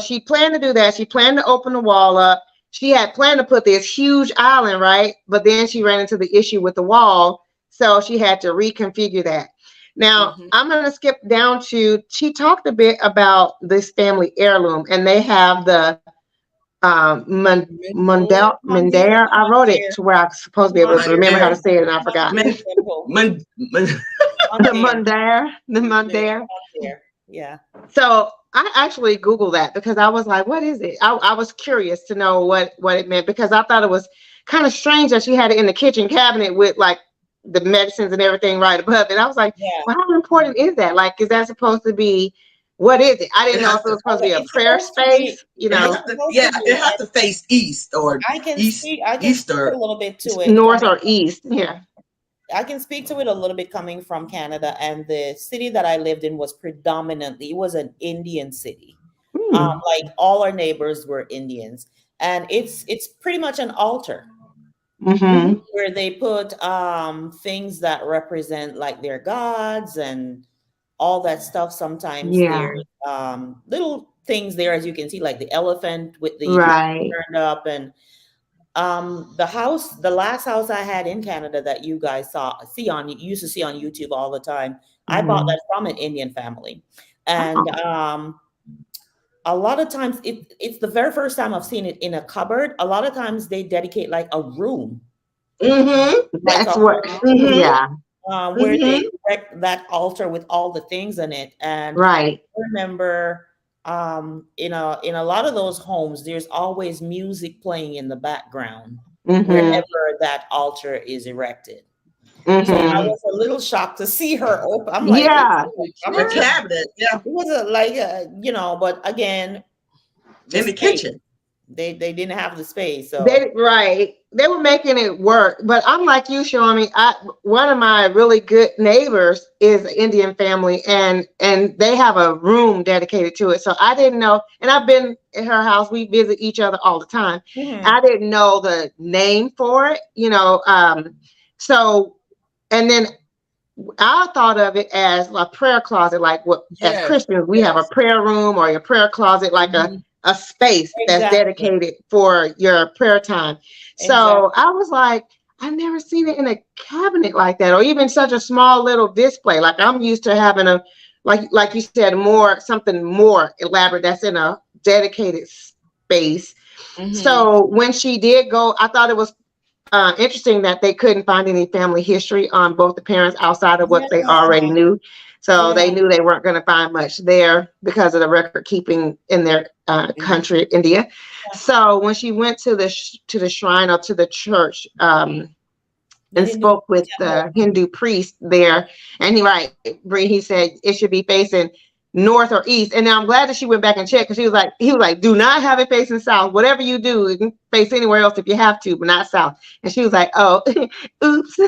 she planned to do that. She planned to open the wall up. She had planned to put this huge island, right? But then she ran into the issue with the wall. So she had to reconfigure that. Now, I'm going to skip down to, she talked a bit about this family heirloom, and they have the Mandare. I wrote it to where I was supposed to be able to remember how to say it, and I forgot. The Mandare. Yeah. So I actually Googled that because I was like, what is it? I was curious to know what it meant, because I thought it was kind of strange that she had it in the kitchen cabinet with like the medicines and everything right above it. I was like, well, how important is that? Like, is that supposed to be, what is it? I didn't know if it was supposed to be a prayer space, you know. It has to face east or I can speak a little bit to it. North or east, yeah. I can speak to it a little bit coming from Canada, and the city that I lived in was predominantly, it was an Indian city. Like all our neighbors were Indians, and it's pretty much an altar. Where they put things that represent like their gods and all that stuff. Sometimes there's little things there, as you can see, like the elephant with the turned up, and the last house I had in Canada that you guys used to see on YouTube all the time. I bought that from an Indian family, and a lot of times it's the very first time I've seen it in a cupboard. A lot of times they dedicate like a room. That's what. Where they erect that altar with all the things in it. And I remember in a lot of those homes, there's always music playing in the background wherever that altar is erected. So I was a little shocked to see her open. I'm like, a cabinet. Yeah, it was like but again, in the kitchen. They didn't have the space. So they were making it work. But I'm like you, Shawmy. One of my really good neighbors is an Indian family, and they have a room dedicated to it. So I didn't know, and I've been at her house. We visit each other all the time. I didn't know the name for it, so, and then I thought of it as a prayer closet, like what as Christians we have a prayer room or a prayer closet, like a space that's dedicated for your prayer time. So I was like, I've never seen it in a cabinet like that, or even such a small little display. Like I'm used to having like you said, something more elaborate that's in a dedicated space. So when she did go, I thought it was interesting that they couldn't find any family history on both the parents outside of what they already knew. So they knew they weren't going to find much there because of the record keeping in their country, India. So when she went to the shrine or to the church and spoke with the Hindu priest there, and he said it should be facing north or east. And now I'm glad that she went back and checked, because he was like, do not have it facing south. Whatever you do, you can face anywhere else if you have to, but not south. And she was like, oh, oops,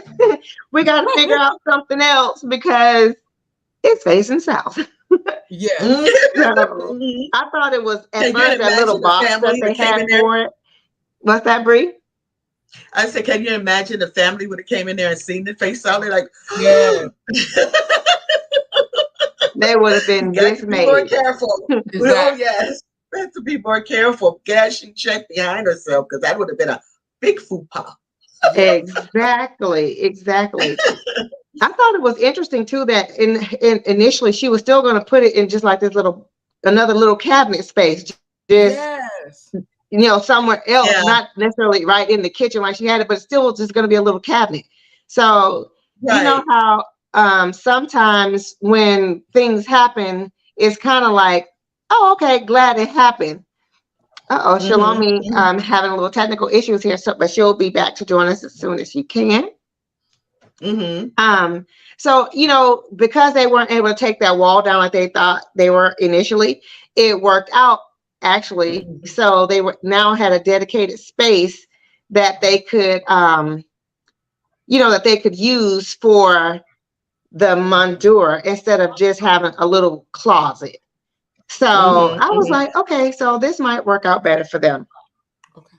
we got to figure out something else because it's facing south. Yes. So I thought it was at Can you first that little imagine the box family that they that came had in there? for it. What's that, Bree? I said, can you imagine the family would have came in there and seen the face out? They're like, Yeah. They would have been got to be more dismayed. careful. Exactly. Oh, yes. Got to be more careful. Glad she checked behind herself, because that would have been a big faux pas. Exactly. I thought it was interesting too that in initially she was still going to put it in just like this another little cabinet space, just Yes. somewhere else, Yeah. not necessarily right in the kitchen like she had it, but still just going to be a little cabinet. So you know Right. how sometimes when things happen, it's kind of like, oh, okay, glad it happened. Shalomi having a little technical issues here, but she'll be back to join us as soon as she can. So because they weren't able to take that wall down like they thought they were initially, it worked out actually. So they now had a dedicated space that they could that they could use for the mandura instead of just having a little closet. So I was like, okay, so this might work out better for them. Okay.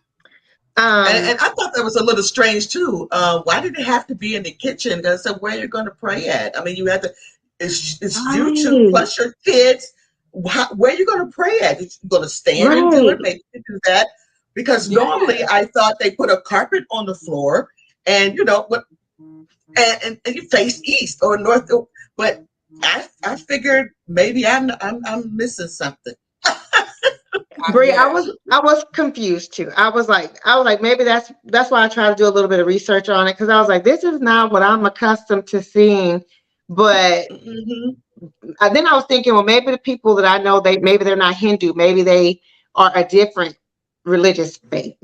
And I thought that was a little strange too. Why did it have to be in the kitchen? Because so where you're going to pray at? I mean, you have to. It's you two plus your kids. Where are you going to pray at? You're going to stand and do it. Maybe you do that, because normally I thought they put a carpet on the floor, and and you face east or north. But I figured maybe I'm missing something. Bree, I was confused too. I was like maybe that's why I try to do a little bit of research on it, because I was like, this is not what I'm accustomed to seeing. But then I was thinking, well, maybe the people that I know, maybe they're not Hindu, maybe they are a different religious faith,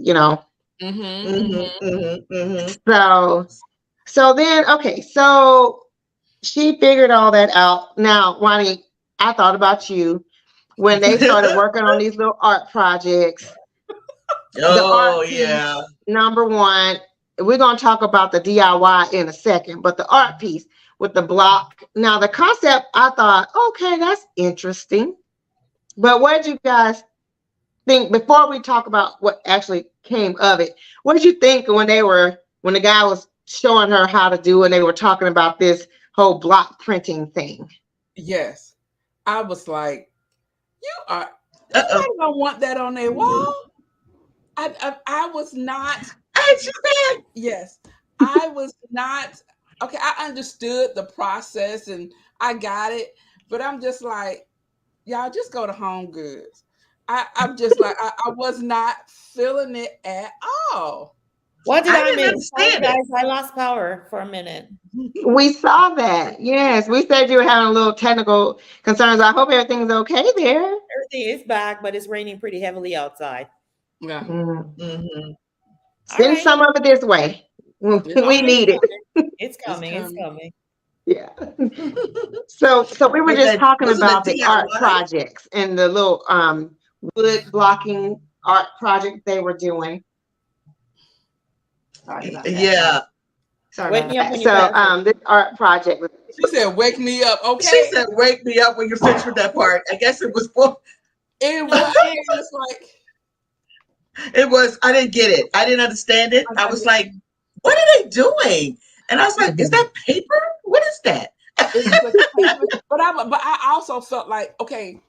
So then, okay, so she figured all that out. Now, Wani, I thought about you when they started working on these little art projects. The art piece, number one, we're going to talk about the DIY in a second, but the art piece with the block. Now, the concept, I thought, okay, that's interesting. But what did you guys think before we talk about what actually came of it? What did you think when the guy was showing her how to do, and they were talking about this whole block printing thing? Yes. I was like, everybody don't want that on their wall. I was not. Yes, I was not. Okay, I understood the process and I got it, but I'm just like, y'all just go to Home Goods. I'm just like, I was not feeling it at all. What did I miss? Understand guys, I lost power for a minute. We saw that. Yes, we said you were having a little technical concerns. I hope everything's okay there. Everything is back, but it's raining pretty heavily outside. Yeah. Send some of it this way. We need it. It's coming. It's coming. Yeah. So we were just talking about the art projects and the little wood blocking art project they were doing. Sorry about that. Yeah. Sorry about that. So this art project. She said, "Wake me up." Okay. She said, "Wake me up when you're finished with that part." I guess it was for. It was like. It was. I didn't get it. I didn't understand it. I was like, "What are they doing?" And I was like, "Is that paper? What is that?" But I also felt like, okay,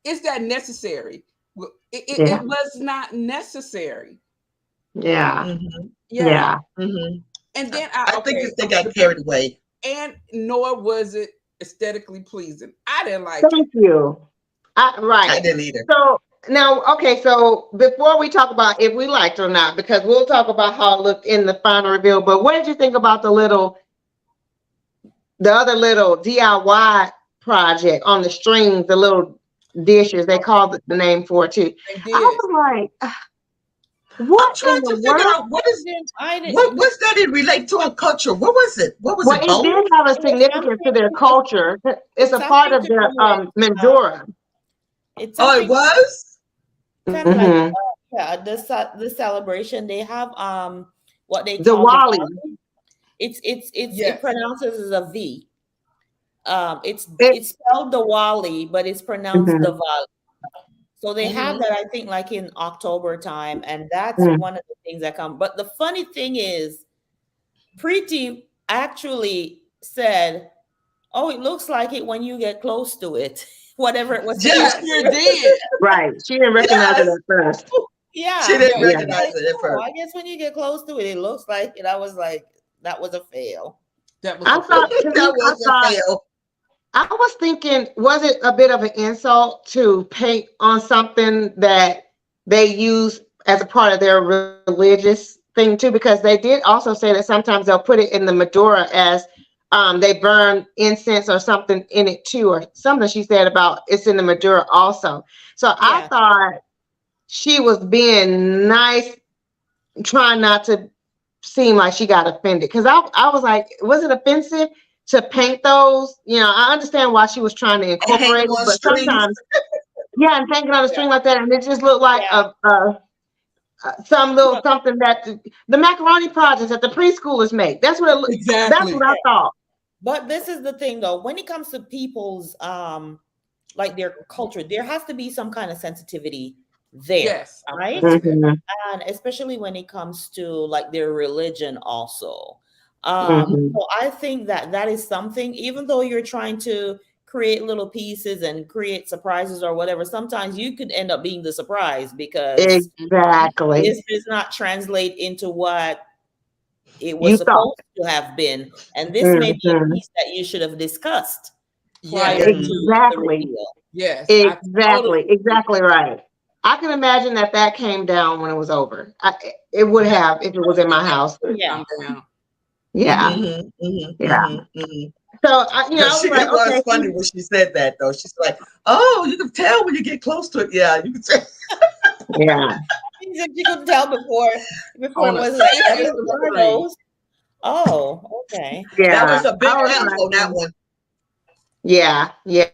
is that necessary? It was not necessary. Yeah. Yeah. And then I think they got carried away. And nor was it aesthetically pleasing. I didn't like Thank you. Right. I didn't either. So now, okay, so before we talk about if we liked it or not, because we'll talk about how it looked in the final reveal, but what did you think about the other little DIY project on the strings, the little dishes, they called the name for it too. I was like, What in trying the to figure world? out I what didn't. was that in relate to our culture? What was it? What was Well, it? it Both? did have a It was significance to something. their It was. culture. It's It's a part something of to their do with. Mandora. It's Oh, it something was. kind of like Hmm. yeah. The celebration they have what they The call the Wally. volley. It Yes. pronounces as a V. It, It's spelled the Wally, but it's pronounced the mhm, Volley. So they have Mm-hmm. that, I think, like in October time, and that's mm. one of the things that come. But the funny thing is, Preeti actually said, "Oh, it looks like it when you get close to it." Whatever it was She saying. Yes. sure did. Right. She didn't recognize it Yes. at first. She Yeah, didn't Yes. she Yeah. was recognize like, it at "Oh, first. I guess when you get close to it, it looks like it." I was like, "That was a fail." That was I a fail. thought, to me, That was a fail. I was thinking, was it a bit of an insult to paint on something that they use as a part of their religious thing too? Because they did also say that sometimes they'll put it in the Medora as they burn incense or something in it too, or something she said about it's in the Medora also. So I Yeah, thought she was being nice, trying not to seem like she got offended. Because I was like, was it offensive to paint those? You know, I understand why she was trying to And hang incorporate them it, on but strings. sometimes, yeah, and hanging on a Yeah. string like that, and it just looked like yeah. some little Look, something that the macaroni projects that the preschoolers make. That's what it. That's what Exactly. I yeah. thought. But this is the thing, though. When it comes to people's like their culture, there has to be some kind of sensitivity there, Yes, I would right? say that. Hmm. And especially when it comes to like their religion also. Hmm. So I think that that is something, even though you're trying to create little pieces and create surprises or whatever, sometimes you could end up being the surprise because Exactly. this does not translate into what it was You thought. supposed to have been. And this may be a Hmm. piece that you should have discussed prior Yes. to the Exactly. reveal. Yes. I totally Exactly. Exactly right. I can imagine that that came down when it was over. It would have if it was in my house. Yeah. come down. Yeah. Mm-hmm, mm-hmm, Yeah. mm-hmm, mm-hmm. So I was It like, was okay, funny when she said that though. She's like, "Oh, you can tell when you get close to it." Yeah, you can tell. yeah, You couldn't tell before it On a was like, second "Hey, what are degree. those?" Oh, okay. That yeah. was a I big was help like, on that one. yeah, yeah,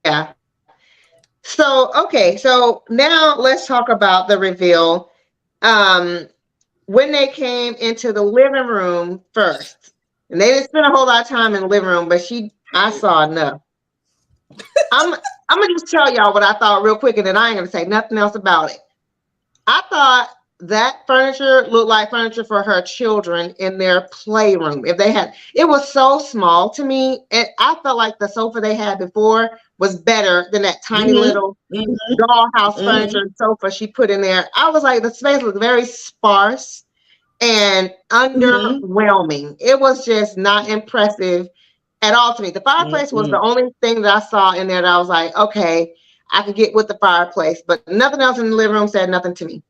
yeah. So okay, so now let's talk about the reveal. Um, when they came into the living room first, and they didn't spend a whole lot of time in the living room, but I saw enough. I'm I'm gonna just tell y'all what I thought real quick, and then I ain't gonna say nothing else about it. I thought that furniture looked like furniture for her children in their playroom. If they had, it was so small to me, and I felt like the sofa they had before was better than that tiny Mm-hmm, little mm-hmm, dollhouse mm-hmm, furniture and sofa she put in there. I was like, the space looked very sparse and mm-hmm, underwhelming. It was just not impressive at all to me. The fireplace was mm-hmm. the only thing that I saw in there that I was like, okay, I could get with the fireplace, but nothing else in the living room said nothing to me.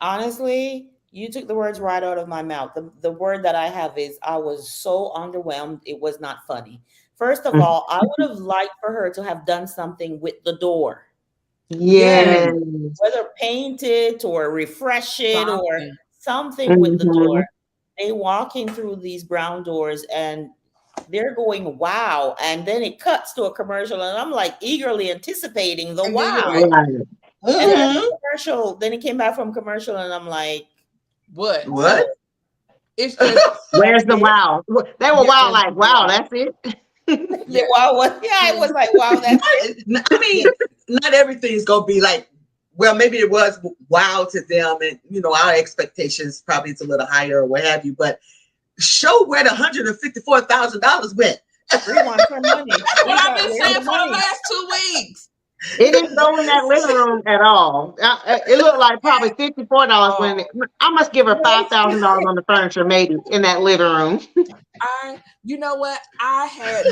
Honestly, you took the words right out of my mouth. The word that I have is I was so underwhelmed. It was not funny. First of Mm. all, I would have liked for her to have done something with the door, Yes. Yes. whether paint it or refresh it or Something. something with the door. Mhm. They walking through these brown doors and they're going wow, and then it cuts to a commercial, and I'm like eagerly anticipating the And then you're wow, like, Right. and then Mm-hmm. the commercial. Then it came back from commercial, and I'm like, what? What? oh, It's just Where's that's the it. wow? They were yeah, wow, there's like, the wow, wow. that's it. The Yeah. wow was yeah, it was like wow, that's it. I mean, not everything's gonna be like. Well, maybe it was wow to them, and our expectations probably is a little higher or what have you. But show where the $154,000 went. We want her money. That's what We I've got been where's saying the for the money? last 2 weeks. It didn't go in that living room at all. It looked like probably $54 when Oh, I must give her Right? $5,000 on the furniture, maybe in that living room. you know what? I had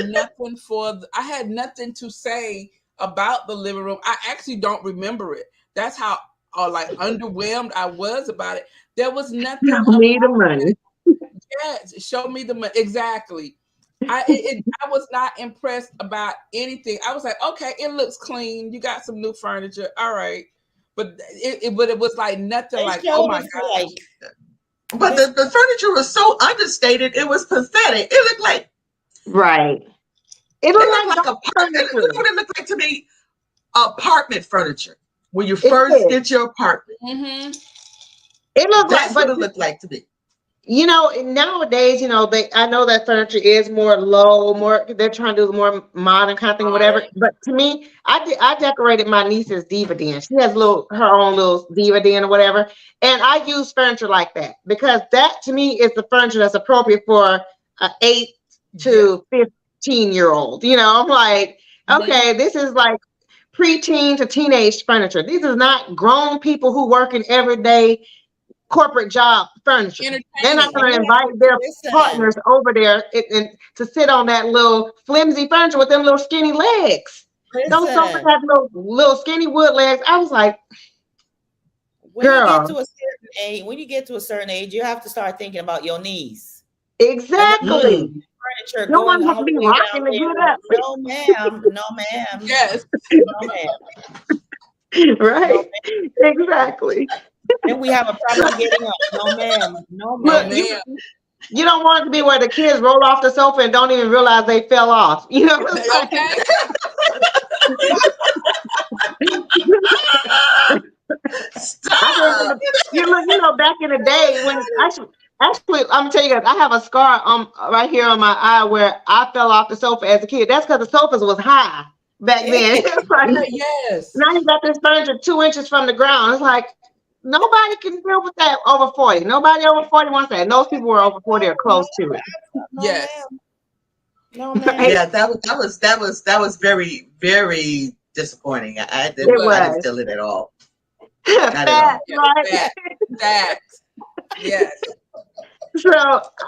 nothing to say about the living room. I actually don't remember it. That's how like underwhelmed I was about it. There was nothing Show me the money. Yes, show me the money. Exactly. I was not impressed about anything. I was like, okay, it looks clean. You got some new furniture. All right. but it was like nothing They like, showed oh my it for god. like But the furniture was so understated, it was pathetic. It looked like Right. It it looked looked like like dog apartment. furniture. What it looked like to me, apartment furniture. When you It first did. get your apartment, Mm-hmm. It looked like, that's what but it looked like to me. nowadays, I know that furniture is more low, they're trying to do more modern kind of thing, whatever. Right. But to me, I decorated my niece's Diva Den. She has her own little Diva Den or whatever. And I use furniture like that because that to me is the furniture that's appropriate for an 8 to 15-year-old. I'm like, okay, this is like preteen to teenage furniture. These is not grown people who work in everyday corporate job furniture. They're not Entertaining. going to invite their listen. partners over there and to sit on that little flimsy furniture with them little skinny legs. Those sofas Listen. have little skinny wood legs. I was like, When you get girl, to a certain age, you have to start thinking about your knees. exactly. Furniture No one going wants all to the be way rocking down to there. get up. No, ma'am. No, ma'am. Yes. No, ma'am. Right? Exactly. Then we have a problem getting up. No, ma'am. No, No, ma'am. ma'am. You don't want it to be where the kids roll off the sofa and don't even realize they fell off. It's like, Okay. I can Stop. remember, back in the day when actually, I'm gonna tell you guys, I have a scar right here on my eye where I fell off the sofa as a kid. That's because the sofas was high back then. It's like, Yes. now you got this furniture 2 inches from the ground. It's like nobody can deal with that over 40. Nobody over 40 wants that. And those people who are over 40 are close to it. No, Yes. ma'am. No, ma'am. Yeah, that was very, very disappointing. I It didn't was. feel it at all. Not at all. Facts, right? Facts. Yes. So,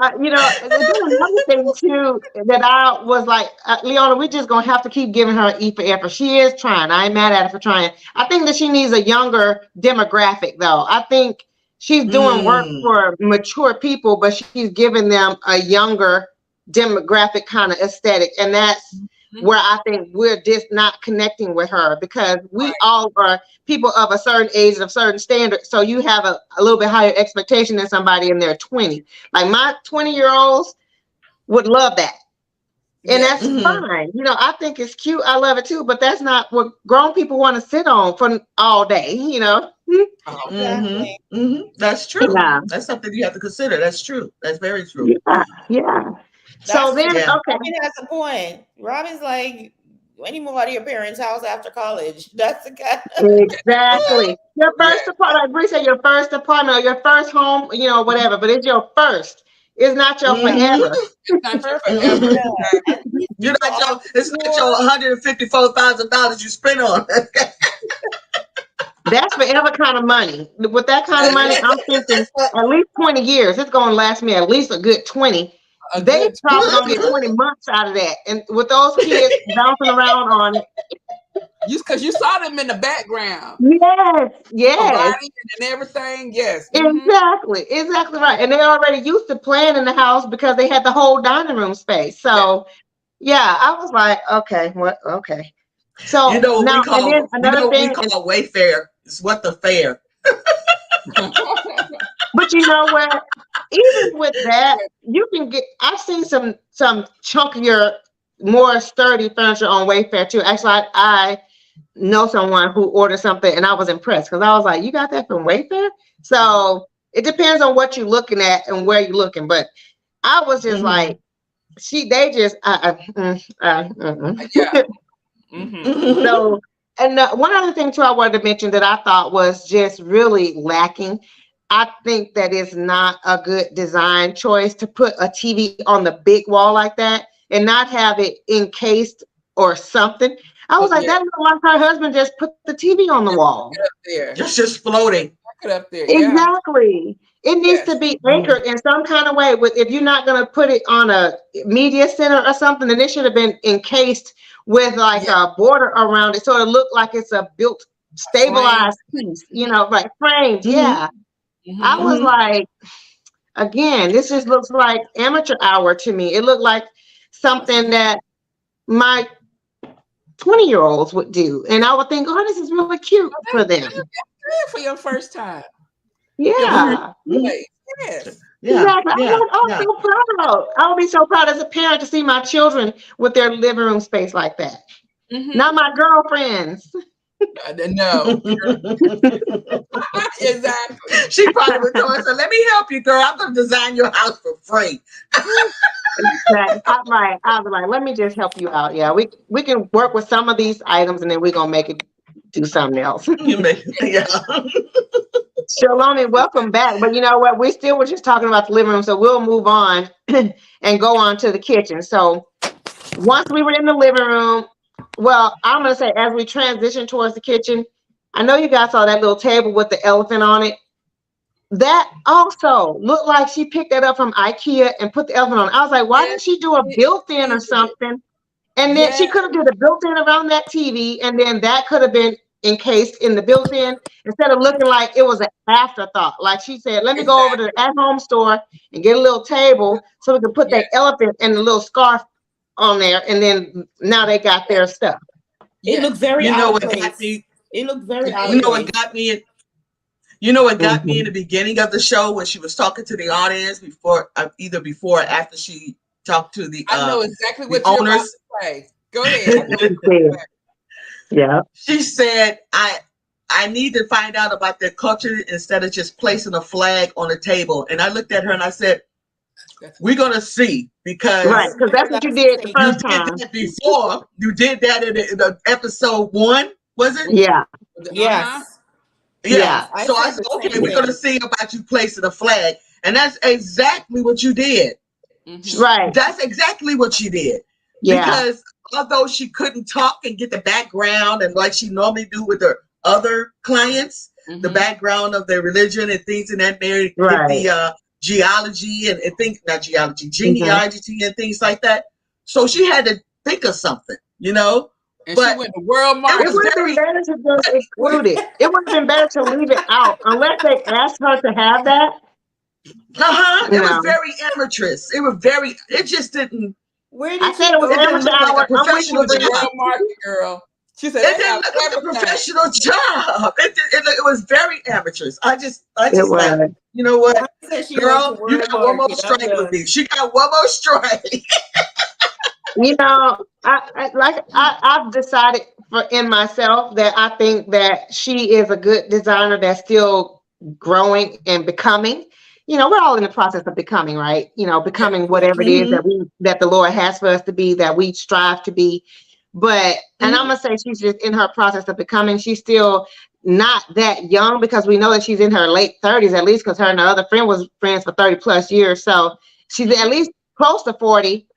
and then another thing too that I was like, Leona, we're just gonna have to keep giving her an E for effort. She is trying. I ain't mad at her for trying. I think that she needs a younger demographic, though. I think she's doing work for mature people, but she's giving them a younger demographic kind of aesthetic, and that's where I think we're just not connecting with her because we all are people of a certain age and a certain standard. So you have a little bit higher expectation than somebody in their 20s. Like my 20-year-olds would love that. And that's fine. I think it's cute. I love it too, but that's not what grown people want to sit on for all day, Exactly. That's true. Yeah. That's something you have to consider. That's true. That's very true. Yeah. So then, okay. Robin has a point. Robin's like, when you move out of your parents' house after college, that's the kind of Exactly. Your first apartment, like Bree said, your first apartment or your first home, whatever, but it's your first. It's not your forever. It's not your forever. It's not your $154,000 you spent on. That's forever kind of money. With that kind of money, I'm thinking at least 20 years. It's going to last me at least a good 20. They probably going to get 20 months out of that. And with those kids bouncing around on it. Because you saw them in the background. Yes. And everything. Yes. Exactly right. And they're already used to playing in the house because they had the whole dining room space. So, yeah, I was like, okay. So now, we call Wayfair is what the fair. But you know what? Even with that, you can get. I've seen some chunkier, more sturdy furniture on Wayfair too. Actually, I know someone who ordered something, and I was impressed because I was like, "You got that from Wayfair?" So it depends on what you're looking at and where you're looking. But I was just like, they just. So, and one other thing too, I wanted to mention that I thought was just really lacking. I think that is not a good design choice to put a TV on the big wall like that and not have it encased or something. I was like, that looked like her husband just put the TV on the wall. Just floating. Up there. Exactly. It needs to be anchored in some kind of way. If you're not going to put it on a media center or something, then it should have been encased with like a border around it, so it looked like it's a built, stabilized piece. Like framed. Yeah. I was like, again, this just looks like amateur hour to me. It looked like something that my 20-year-olds would do, and I would think, oh, this is really cute for them. bed for your first time. Yeah. Yes. Exactly. I'm so proud. I'll be so proud as a parent to see my children with their living room space like that. Not my girlfriends. No. Exactly. She probably would go and say, "Let me help you, girl. I'm going to design your house for free." Exactly. I was like, let me just help you out. Yeah, we can work with some of these items, and then we're gonna make it do something else. Yeah. Shalom and welcome back. But you know what? We still were just talking about the living room, so we'll move on and go on to the kitchen. So once we were in the living room, well, I'm gonna say as we transition towards the kitchen, I know you guys saw that little table with the elephant on it. That also looked like she picked that up from IKEA and put the elephant on. I was like, why didn't she do a built-in or something? And then she could have did a built-in around that TV, and then that could have been encased in the built-in instead of looking like it was an afterthought. Like she said, let me go over to the at-home store and get a little table so we can put that elephant and the little scarf on there, and then now they got their stuff. It looked very out of place. It looked very out of place. You know what got me? You know what got me in the beginning of the show when she was talking to the audience before, either before or after she talked to the I know exactly what owners. You're about to say. Go ahead. Yeah. She said, I need to find out about their culture instead of just placing a flag on a table. And I looked at her and I said, we're gonna see, because that's what you did the first time. You did that before. You did that in episode 1, was it? Yeah. Yes. Yeah. So I said, okay, we're going to see about you placing a flag. And that's exactly what you did. Right. That's exactly what she did. Yeah. Because although she couldn't talk and get the background and like she normally do with her other clients, the background of their religion and things in that area, get the genealogy and things, not genealogy, genealogy and things like that. So she had to think of something, you know. And she went to World Market. It would have been better to just exclude it. It would have been better to leave it out unless they asked her to have that. It was very amateurish. It just didn't. Where did I said it was amateur like hour. a professional job. World Market, girl. She said it didn't look like a professional job. It was very amateurish. I just like, you know what, girl, you got one more strike with me. She got one more strike. You know, I've decided in myself that I think that she is a good designer that's still growing and becoming. You know, we're all in the process of becoming, right? You know, becoming whatever it is that the Lord has for us to be, that we strive to be. But and I'm gonna say she's just in her process of becoming. She's still not that young, because we know that she's in her late 30s at least, because her and her other friend was friends for 30 plus years. So she's at least close to 40.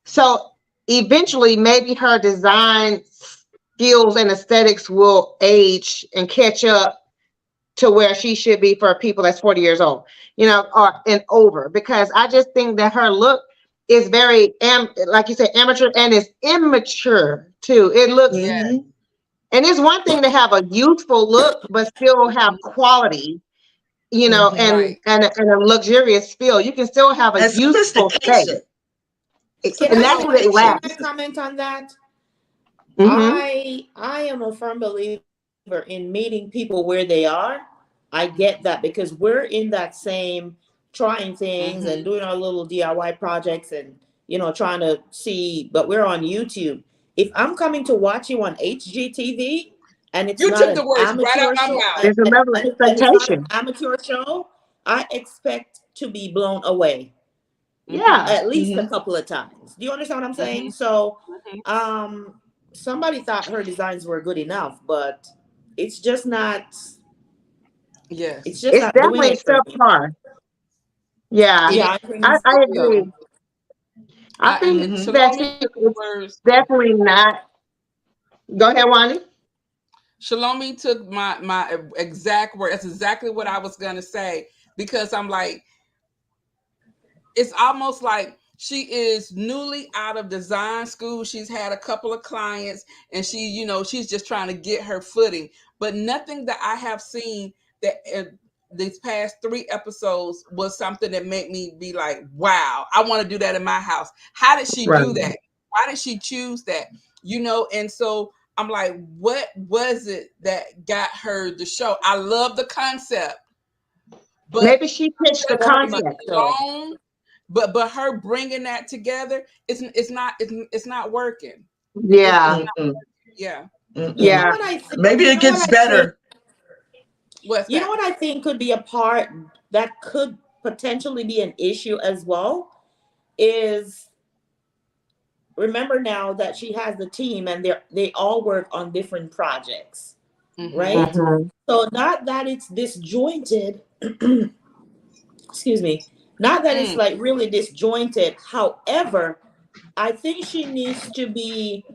So eventually, maybe her design skills and aesthetics will age and catch up to where she should be for people that's 40 years old, you know, or and over. Because I just think that her look is very, like you said, amateur, and it's immature too. It looks, and it's one thing to have a youthful look, but still have quality, you know, and a luxurious feel. You can still have a youthful face. And that's what it lacks. Can I comment on that? I am a firm believer in meeting people where they are. I get that, because we're in that same trying things and doing our little DIY projects and, you know, trying to see, but we're on YouTube. If I'm coming to watch you on HGTV and it's not an amateur show, there's a level of expectation. Amateur show, I expect to be blown away. Yeah. At least a couple of times. Do you understand what I'm saying? So somebody thought her designs were good enough, but it's just not. Yes. It's just not definitely subpar. Yeah. Yeah, I agree. I think that it's definitely not. Go ahead, Wani. Shalomi took my exact word. That's exactly what I was gonna say, because I'm like, it's almost like she is newly out of design school. She's had a couple of clients, and she, you know, she's just trying to get her footing. But nothing that I have seen that these past 3 episodes was something that made me be like, wow, I want to do that in my house. How did she do that? Why did she choose that? You know, and so I'm like, what was it that got her the show? I love the concept, but maybe she pitched the Very much concept. so. long, but her bringing that together, it's not working. Yeah. Yeah. You Yeah. know what I think? Maybe You it know gets what I think? better. What's You that? know what I think could be a part that could potentially be an issue as well is, remember now that she has the team and they all work on different projects, right? Mhm. So not that it's disjointed, excuse me, not that it's Mm. like really disjointed. However, I think she needs to be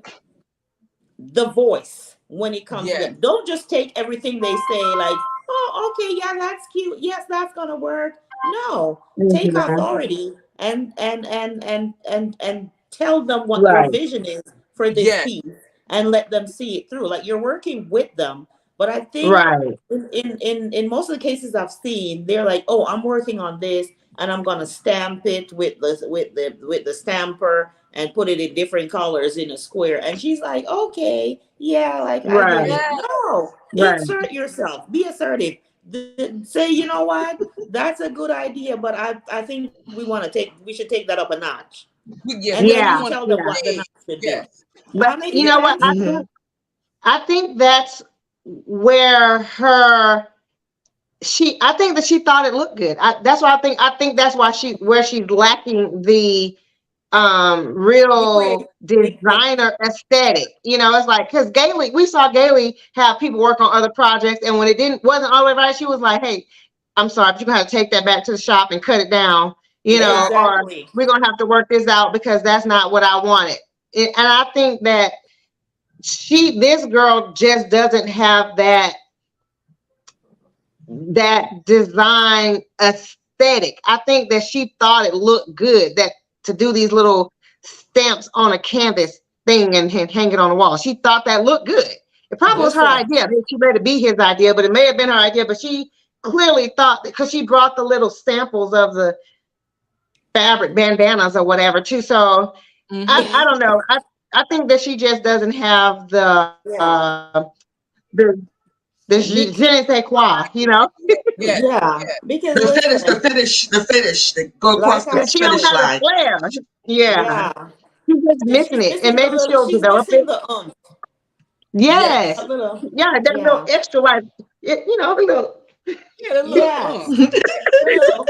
the voice when it comes to Yeah. them. Don't just take everything they say like, oh, okay, yeah, that's cute. Yes, that's gonna work. No, take Mhm. authority and tell them what your Right. vision is for this Yeah. piece and let them see it through. Like you're working with them. But I think Right. in most of the cases I've seen, they're like, oh, I'm working on this and I'm gonna stamp it with the stamper and put it in different colors in a square. And she's like, okay, yeah, like I get Right. it. No, Right. insert yourself, be assertive. Say, you know what, that's a good idea, but I think we should take that up a notch. Yeah. And then We Yeah. you want tell them Yeah. what the to notch should be. yes. Am I But making you know what? sense? I think that's where her I think that she thought it looked good. That's why I think that's why she's lacking the The creative, real the designer aesthetic. You know, it's like because Gailey, we saw Gailey have people work on other projects, and when it wasn't all the way right, she was like, "Hey, I'm sorry, but you're gonna have to take that back to the shop and cut it down." You know, or exactly. we're gonna have to work this out because that's not what I wanted. And I think that this girl just doesn't have that design aesthetic. I think that she thought it looked good that to do these little stamps on a canvas thing and hang it on the wall. She thought that looked good. It probably was her Listen, idea. She let it be his idea, but it may have been her idea. But she clearly thought that because she brought the little samples of the fabric bandanas or whatever too. So I don't know. I think that she just doesn't have yeah. the je Be- ne sais quoi, you know. Yeah. yeah, because The finish, the listen, finish, the finish, the go across like the I She don't finish have said, the line. flair. Yeah, yeah, she's just missing she's it, and missing a maybe little. she'll She's develop missing it. the Yes. a Yes, little, yeah, that little yeah, extra, like you know, the little. Yeah. The little yes, the little.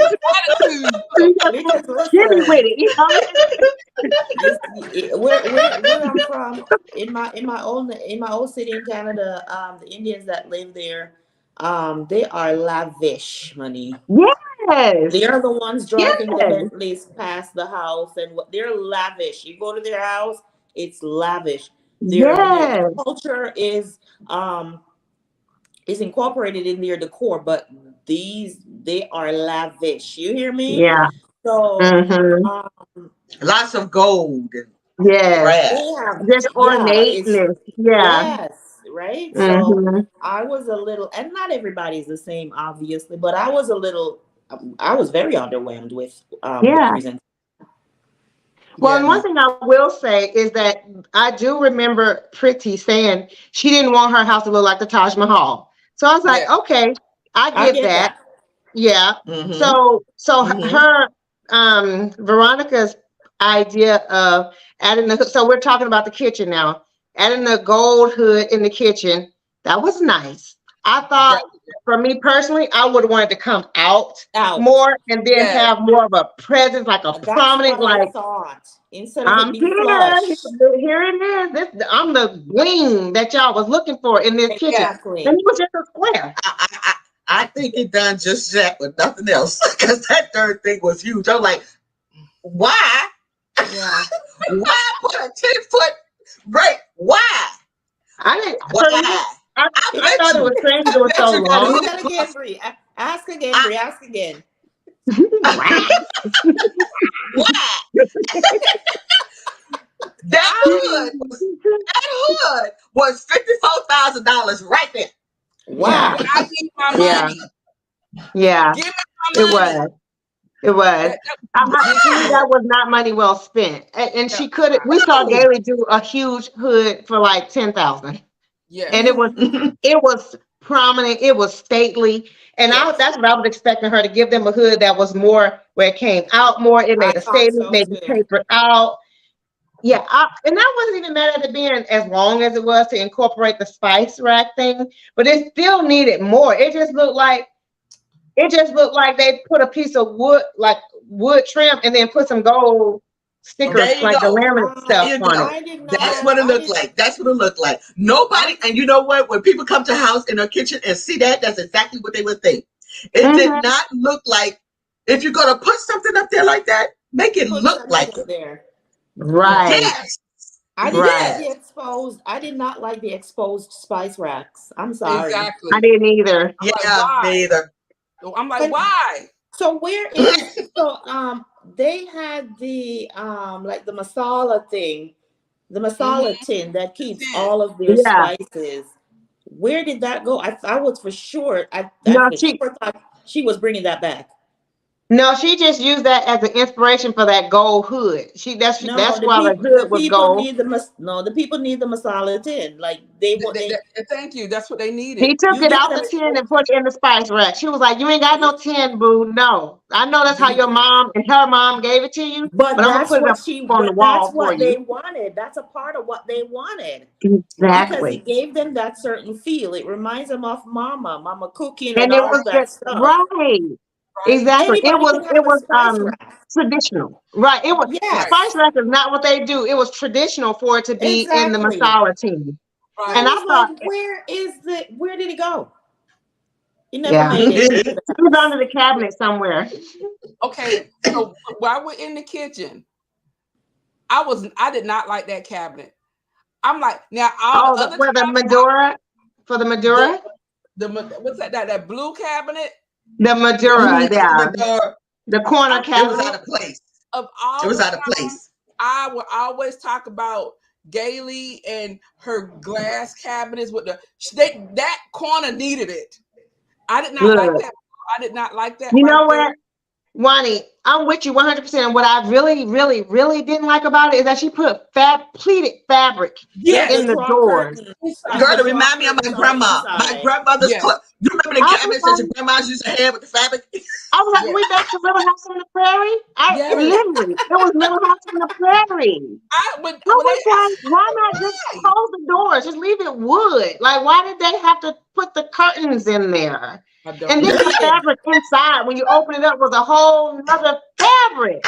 attitude. Because Jimmy with listen, it, you know. where I'm from, in my old city in Canada, the Indians that live there, they are lavish, honey. They Yes, are the ones driving the yes, Bentleys past the house, and what they're lavish. You go to their house, it's lavish. Their yes, culture is incorporated in their decor, but they are lavish. You hear me? yeah, So mm-hmm, um, Lots of gold and yes. they brass. have, Just yeah, it's ornateness, yeah, yes, right. So mm-hmm, I was a little, and not everybody's the same, obviously, but I was a little. I was very underwhelmed with the yeah. present. Well, Yeah. and one thing I will say is that I do remember Pretty saying she didn't want her house to look like the Taj Mahal. So I was like, Yeah. okay, I I get get that. that. Yeah. Mm-hmm. So Mm-hmm. her Veronica's idea of adding so we're talking about the kitchen now, adding the gold hood in the kitchen, that was nice. I thought That, for me personally, I would have wanted to come out Out. more and then yes. have more of a presence, like a That's prominent, what I like thought. Instead of it I'm being here. flush. Here it is. I'm the bling that y'all was looking for in this kitchen. And Exactly. it was just a square. I think it done just that with nothing else because that third thing was huge. I'm like, why? Yeah. Why put a 10-foot break? Why? I didn't for me, Why? I I bet thought it you. was strange it I was bet so you got Say long. that a again, hook Bree. Ask again, across. Bree. Ask again. Wow. Why? That hood was $54,000 right there. Yeah. Wow. I need my Yeah. money. Yeah. Give me It my money. was. It was. To me, that was not money well spent. And she could. We saw Gailey do a huge hood for like 10,000. Yeah. And it was prominent. It was stately. And that's what I was expecting her to give them, a hood that was more where it came out more. It made a statement, maybe tapered out. Yeah, and I wasn't even mad at it being as long as it was to incorporate the spice rack thing, but it still needed more. It just looked like they put a piece of wood trim and then put some gold stickers, like the laminate stuff on it. That's what it looked like. That's what it looked like. Nobody, and you know what? When people come to the house in their kitchen and see that, that's exactly what they would think. It did not look like, if you're gonna put something up there like that, make it look like it. There. Right. Yes. I didn't like the exposed. I did not like the exposed spice racks. I'm sorry. Exactly. I didn't either. Yeah, me either. I'm like, why? So where is they had the like the masala thing, the masala tin that keeps all of their spices. Where did that go? I was for sure. I thought she was bringing that back. No, she just used that as an inspiration for that gold hood. That's why the hood was gold. The people need the masala tin. Like thank you. That's what they needed. He took it out the tin and put it in the spice rack. She was like, "You ain't got no tin, boo. No, I know that's how your mom and her mom gave it to you, but I'm gonna put it up on the wall for you." They wanted. That's a part of what they wanted. Exactly. Because it gave them that certain feel. It reminds them of mama cooking and all of that stuff. Right. Exactly. It was traditional. Right. It was spice rack is not what they do. It was traditional for it to be in the masala team. Right. And I thought, where did it go? He never made it. It was under the cabinet somewhere. Okay, so while we're in the kitchen, I did not like that cabinet. I'm like, now for the Madura? For the Madura? The what's that blue cabinet? The Madura, the corner cabinet. It was out of place. It was out of place. I will always talk about Gailey and her glass cabinets with that corner needed it. I did not like that. I did not like that. You know what, Wani, I'm with you 100%. And what I really, really, really didn't like about it is that she put pleated fabric in the doors. Girl, to remind me of my grandma. My grandmother's you remember the cabinets that your grandmas used to have with the fabric? I was like, we back to Little House on the Prairie? Literally, it was Little House on the Prairie. I was like, why not just close the doors? Just leave it wood. Like, why did they have to put the curtains in there? And then the fabric inside, when you open it up, was a whole nother fabric.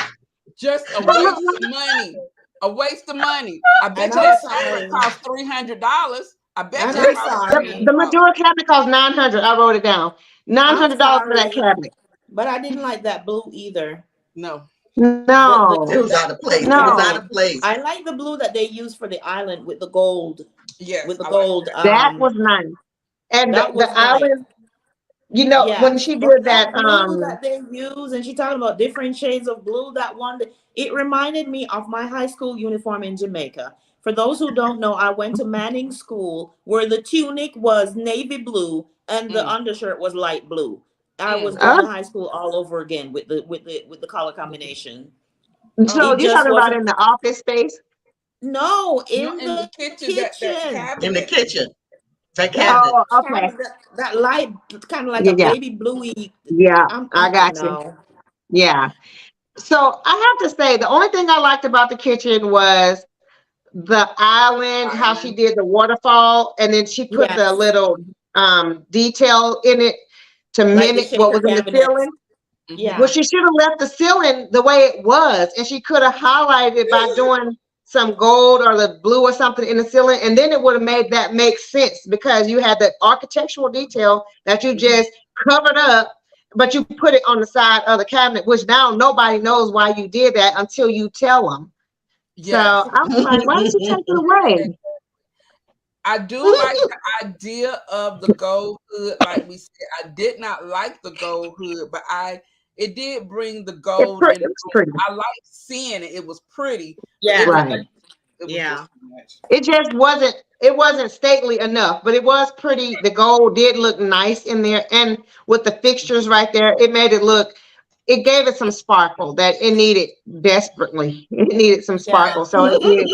Just a waste of money. A waste of money. I bet you that fabric cost $300. I bet you. The Madura cabinet cost $900. I wrote it down. $900 for that cabinet. But I didn't like that blue either. No. It was out of place. No. It was out of place. I like the blue that they used for the island with the gold. Yes. With the gold. That was nice. And the island. You know, when she did that blue that they use, and she talking about different shades of blue, that one, it reminded me of my high school uniform in Jamaica. For those who don't know, I went to Manning School where the tunic was navy blue and the undershirt was light blue. I was going to high school all over again with the color combination. So you're talking about in the office space? No, in the kitchen. In the kitchen. That cabinet. Oh, okay. That light, kind of like a baby bluey. Yeah, I got you. Yeah. So I have to say, the only thing I liked about the kitchen was the island, how she did the waterfall, and then she put the little detail in it to mimic what was in the ceiling. Yeah. Well, she should have left the ceiling the way it was, and she could have highlighted it by doing some gold or the blue or something in the ceiling, and then it would have made that make sense because you had the architectural detail that you just covered up, but you put it on the side of the cabinet, which now nobody knows why you did that until you tell them. Yes. So I was like, why did you take it away? I do like the idea of the gold hood. Like we said, I did not like the gold hood, but it did bring the gold. It was pretty. I like seeing it. It was pretty. Yeah. Right. It just wasn't stately enough, but it was pretty. The gold did look nice in there. And with the fixtures right there, it made it look it gave it some sparkle that it needed desperately. It needed some Yeah. sparkle. So it did.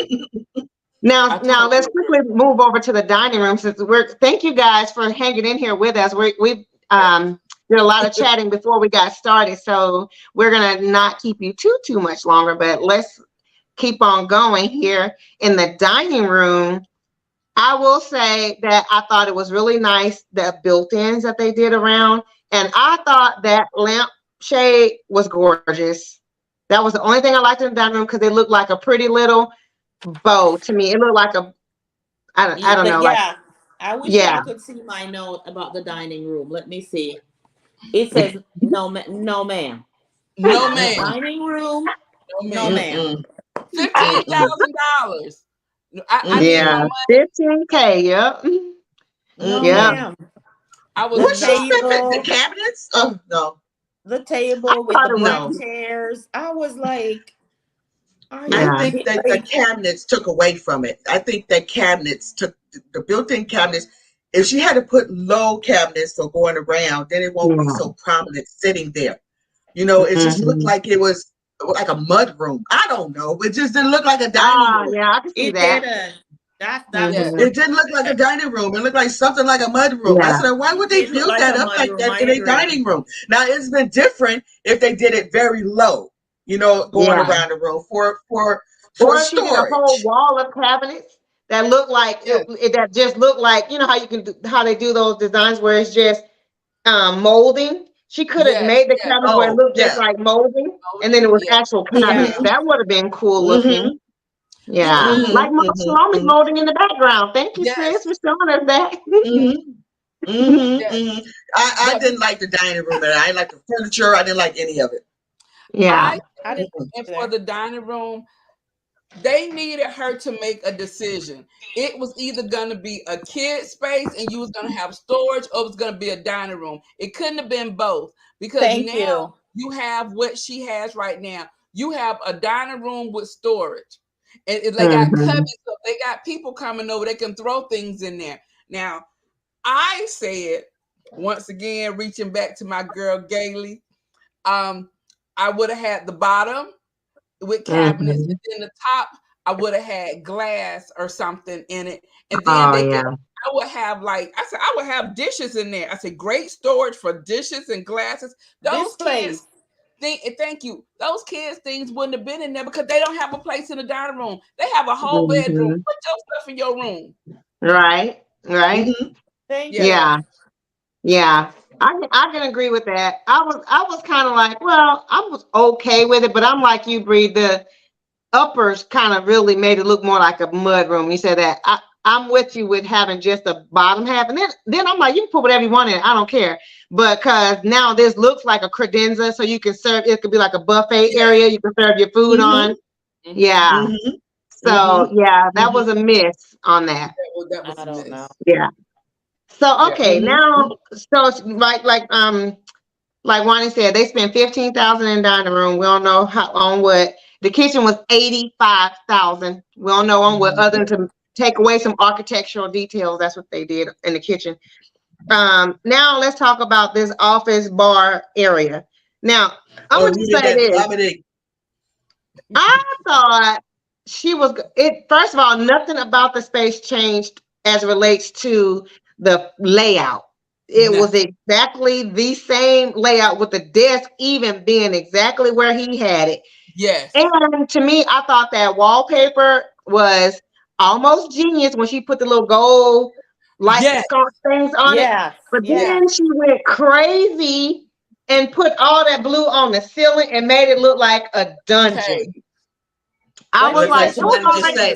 Now let's quickly move over to the dining room since thank you guys for hanging in here with us. We did a lot of chatting before we got started, so we're gonna not keep you too much longer, but let's keep on going here in the dining room. I will say that I thought it was really nice, the built-ins that they did around, and I thought that lampshade was gorgeous. That was the only thing I liked in the dining room because it looked like a pretty little bow to me. It looked like I don't know, like I wish yeah. y'all could see my note about the dining room. Let me see. It says no, no, ma'am. No, ma'am. Dining room. No, ma'am. $15,000. I need my money. 15K. Yep. No, yep. ma'am. I was what she spent the cabinets? Oh no. The table with the black chairs. I was like, I think that the cabinets took away from it. I think that cabinets took the built-in cabinets. If she had to put low cabinets for going around, then it won't be so prominent sitting there. You know, it just looked like it was like a mud room. I don't know. It just didn't look like a dining room. Yeah, I can see that. It didn't look like a dining room. It looked like something like a mud room. I said, why would they build that up like that in a dining room? Now, it's been different if they did it very low, you know, going around the room for storage. A whole wall of cabinets that look like that just look like, you know how you can do, how they do those designs where it's just molding. She could have made the cabinets where it looked just like molding, and then it was actual cabinets. That would have been cool looking. Yeah, like Salome molding in the background. Thank you, sis, for showing us that. I didn't like the dining room, and I didn't like the furniture. I didn't like any of it. Yeah, I didn't. And for the dining room, they needed her to make a decision. It was either going to be a kid space and you was going to have storage, or it was going to be a dining room. It couldn't have been both, because now you have what she has right now. You have a dining room with storage, and they got cubbies, so they got people coming over. They can throw things in there. Now, I said, once again, reaching back to my girl Gailey, I would have had the bottom with cabinets, and then the top I would have had glass or something in it, and then I would have, like I said, I would have dishes in there. I said great storage for dishes and glasses. Those kids thank you. Those kids things wouldn't have been in there because they don't have a place in the dining room. They have a whole bedroom. Put your stuff in your room. Right. Thank you. Yeah. I can agree with that. I was kind of like, well, I was okay with it, but I'm like you, Bree. The uppers kind of really made it look more like a mud room. You said that. I'm with you with having just the bottom half, and then I'm like, you can put whatever you want in. I don't care, but because now this looks like a credenza, so you can serve. It could be like a buffet area. You can serve your food on. Yeah. So that was a miss on that. I don't know. Yeah. So okay, now so like Wani said, they spent $15,000 in dining room. We don't know how on what. The kitchen was $85,000. We don't know on what, other than to take away some architectural details. That's what they did in the kitchen. Now let's talk about this office bar area. Now I'm going to say this. I thought she was it. First of all, nothing about the space changed as it relates to the layout. It was exactly the same layout, with the desk even being exactly where he had it. Yes. And to me, I thought that wallpaper was almost genius when she put the little gold light things on it. But then she went crazy and put all that blue on the ceiling and made it look like a dungeon. I was like, I was like,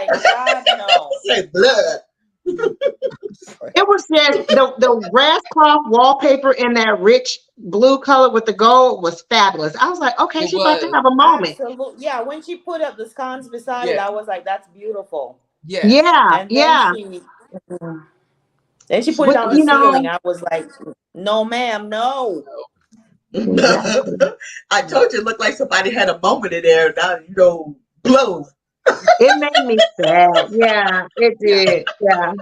God, no. Say blood. It was just the grass cloth wallpaper in that rich blue color with the gold was fabulous. I was like, okay, she's about to have a moment. Absolutely. Yeah, when she put up the scones beside it, I was like, that's beautiful. Yeah. Then she put it on the ceiling. I was like, no, ma'am, no. I told you it looked like somebody had a moment in there. Now, blow. It made me sad. Yeah, it did. Yeah.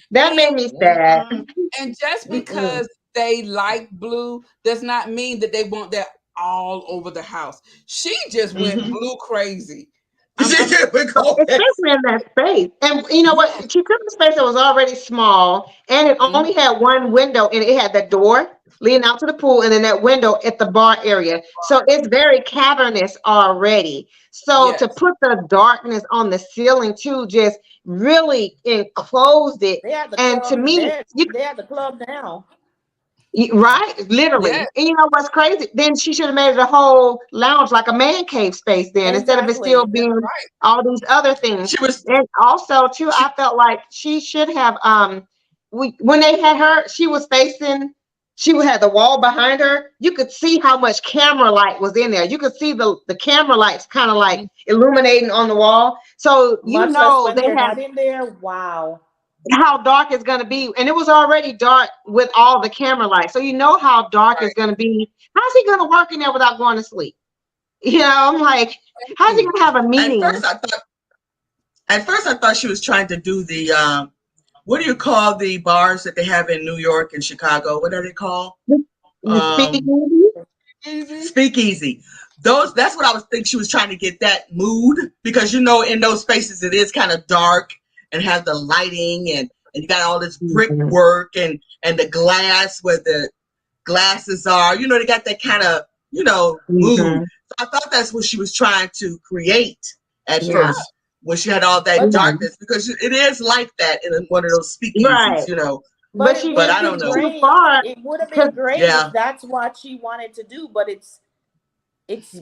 That made me sad. And just because they like blue does not mean that they want that all over the house. She just went blue crazy. Especially in that space. And you know what? She took a space that was already small and it only had one window and it had that door leading out to the pool and then that window at the bar area. So it's very cavernous already. So to put the darkness on the ceiling too just really enclosed it. And to me, they had the club now. Right, literally. Yes. And you know what's crazy? Then she should have made it a whole lounge, like a man cave space then, instead of it still being all these other things. And also too, I felt like she should have when they had her, she would have the wall behind her. You could see how much camera light was in there. You could see the camera lights kind of like illuminating on the wall. So you Much know less when they're not in there. Wow. How dark it's going to be, and it was already dark with all the camera lights, so you know how dark it's going to be. How's he going to work in there without going to sleep? You know, I'm like, how's he going to have a meeting? At first I thought she was trying to do the what do you call the bars that they have in New York and Chicago? What are they called? Speakeasy. That's what I was thinking. She was trying to get that mood, because you know in those spaces it is kind of dark and have the lighting and you got all this brickwork and the glass where the glasses are. You know, they got that kind of, you know, mood. So I thought that's what she was trying to create at first when she had all that darkness, because it is like that in one of those speakeasies, you know. But I don't know. It would have been great if that's what she wanted to do, but it's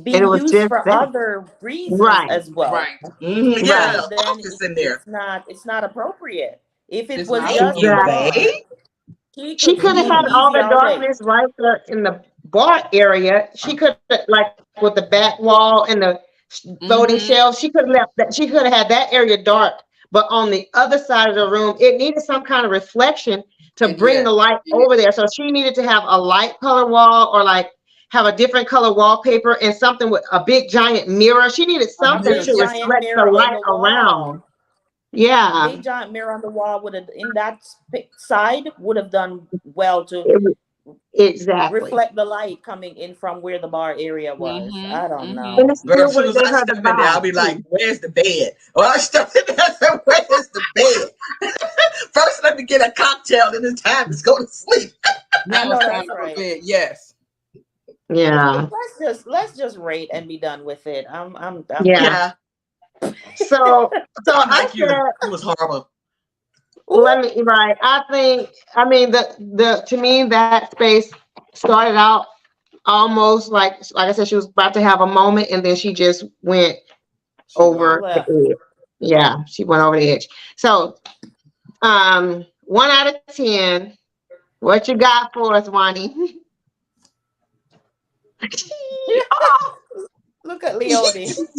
being used for other reasons as well. Right. Yeah, office in there. It's not appropriate. If it It's was not just appropriate. She could have had all the darkness right there in the bar area. She could have, like with the back wall and the voting shelves, she could have left that. She could have had that area dark, but on the other side of the room, it needed some kind of reflection to bring the light over there. So she needed to have a light color wall, or like have a different color wallpaper and something with a big giant mirror. She needed something to reflect the light around. Yeah. A big giant mirror on the wall would have, in that side, would have done well to reflect the light coming in from where the bar area was. I don't know. Girl, as soon as I step in there, I'll be like, "Where's the bed?" Well, I step in there and say, "Where's the bed?" First, let me get a cocktail, and it's time to go to sleep. Now it's time for bed. Yes. Yeah. Let's just rate and be done with it. I'm yeah. So I said it was horrible. I mean the to me that space started out almost like I said, she was about to have a moment and then she just went over the edge. Yeah, she went over the edge. So 1 out of 10, what you got for us, Wani? Look at Leonie. Thank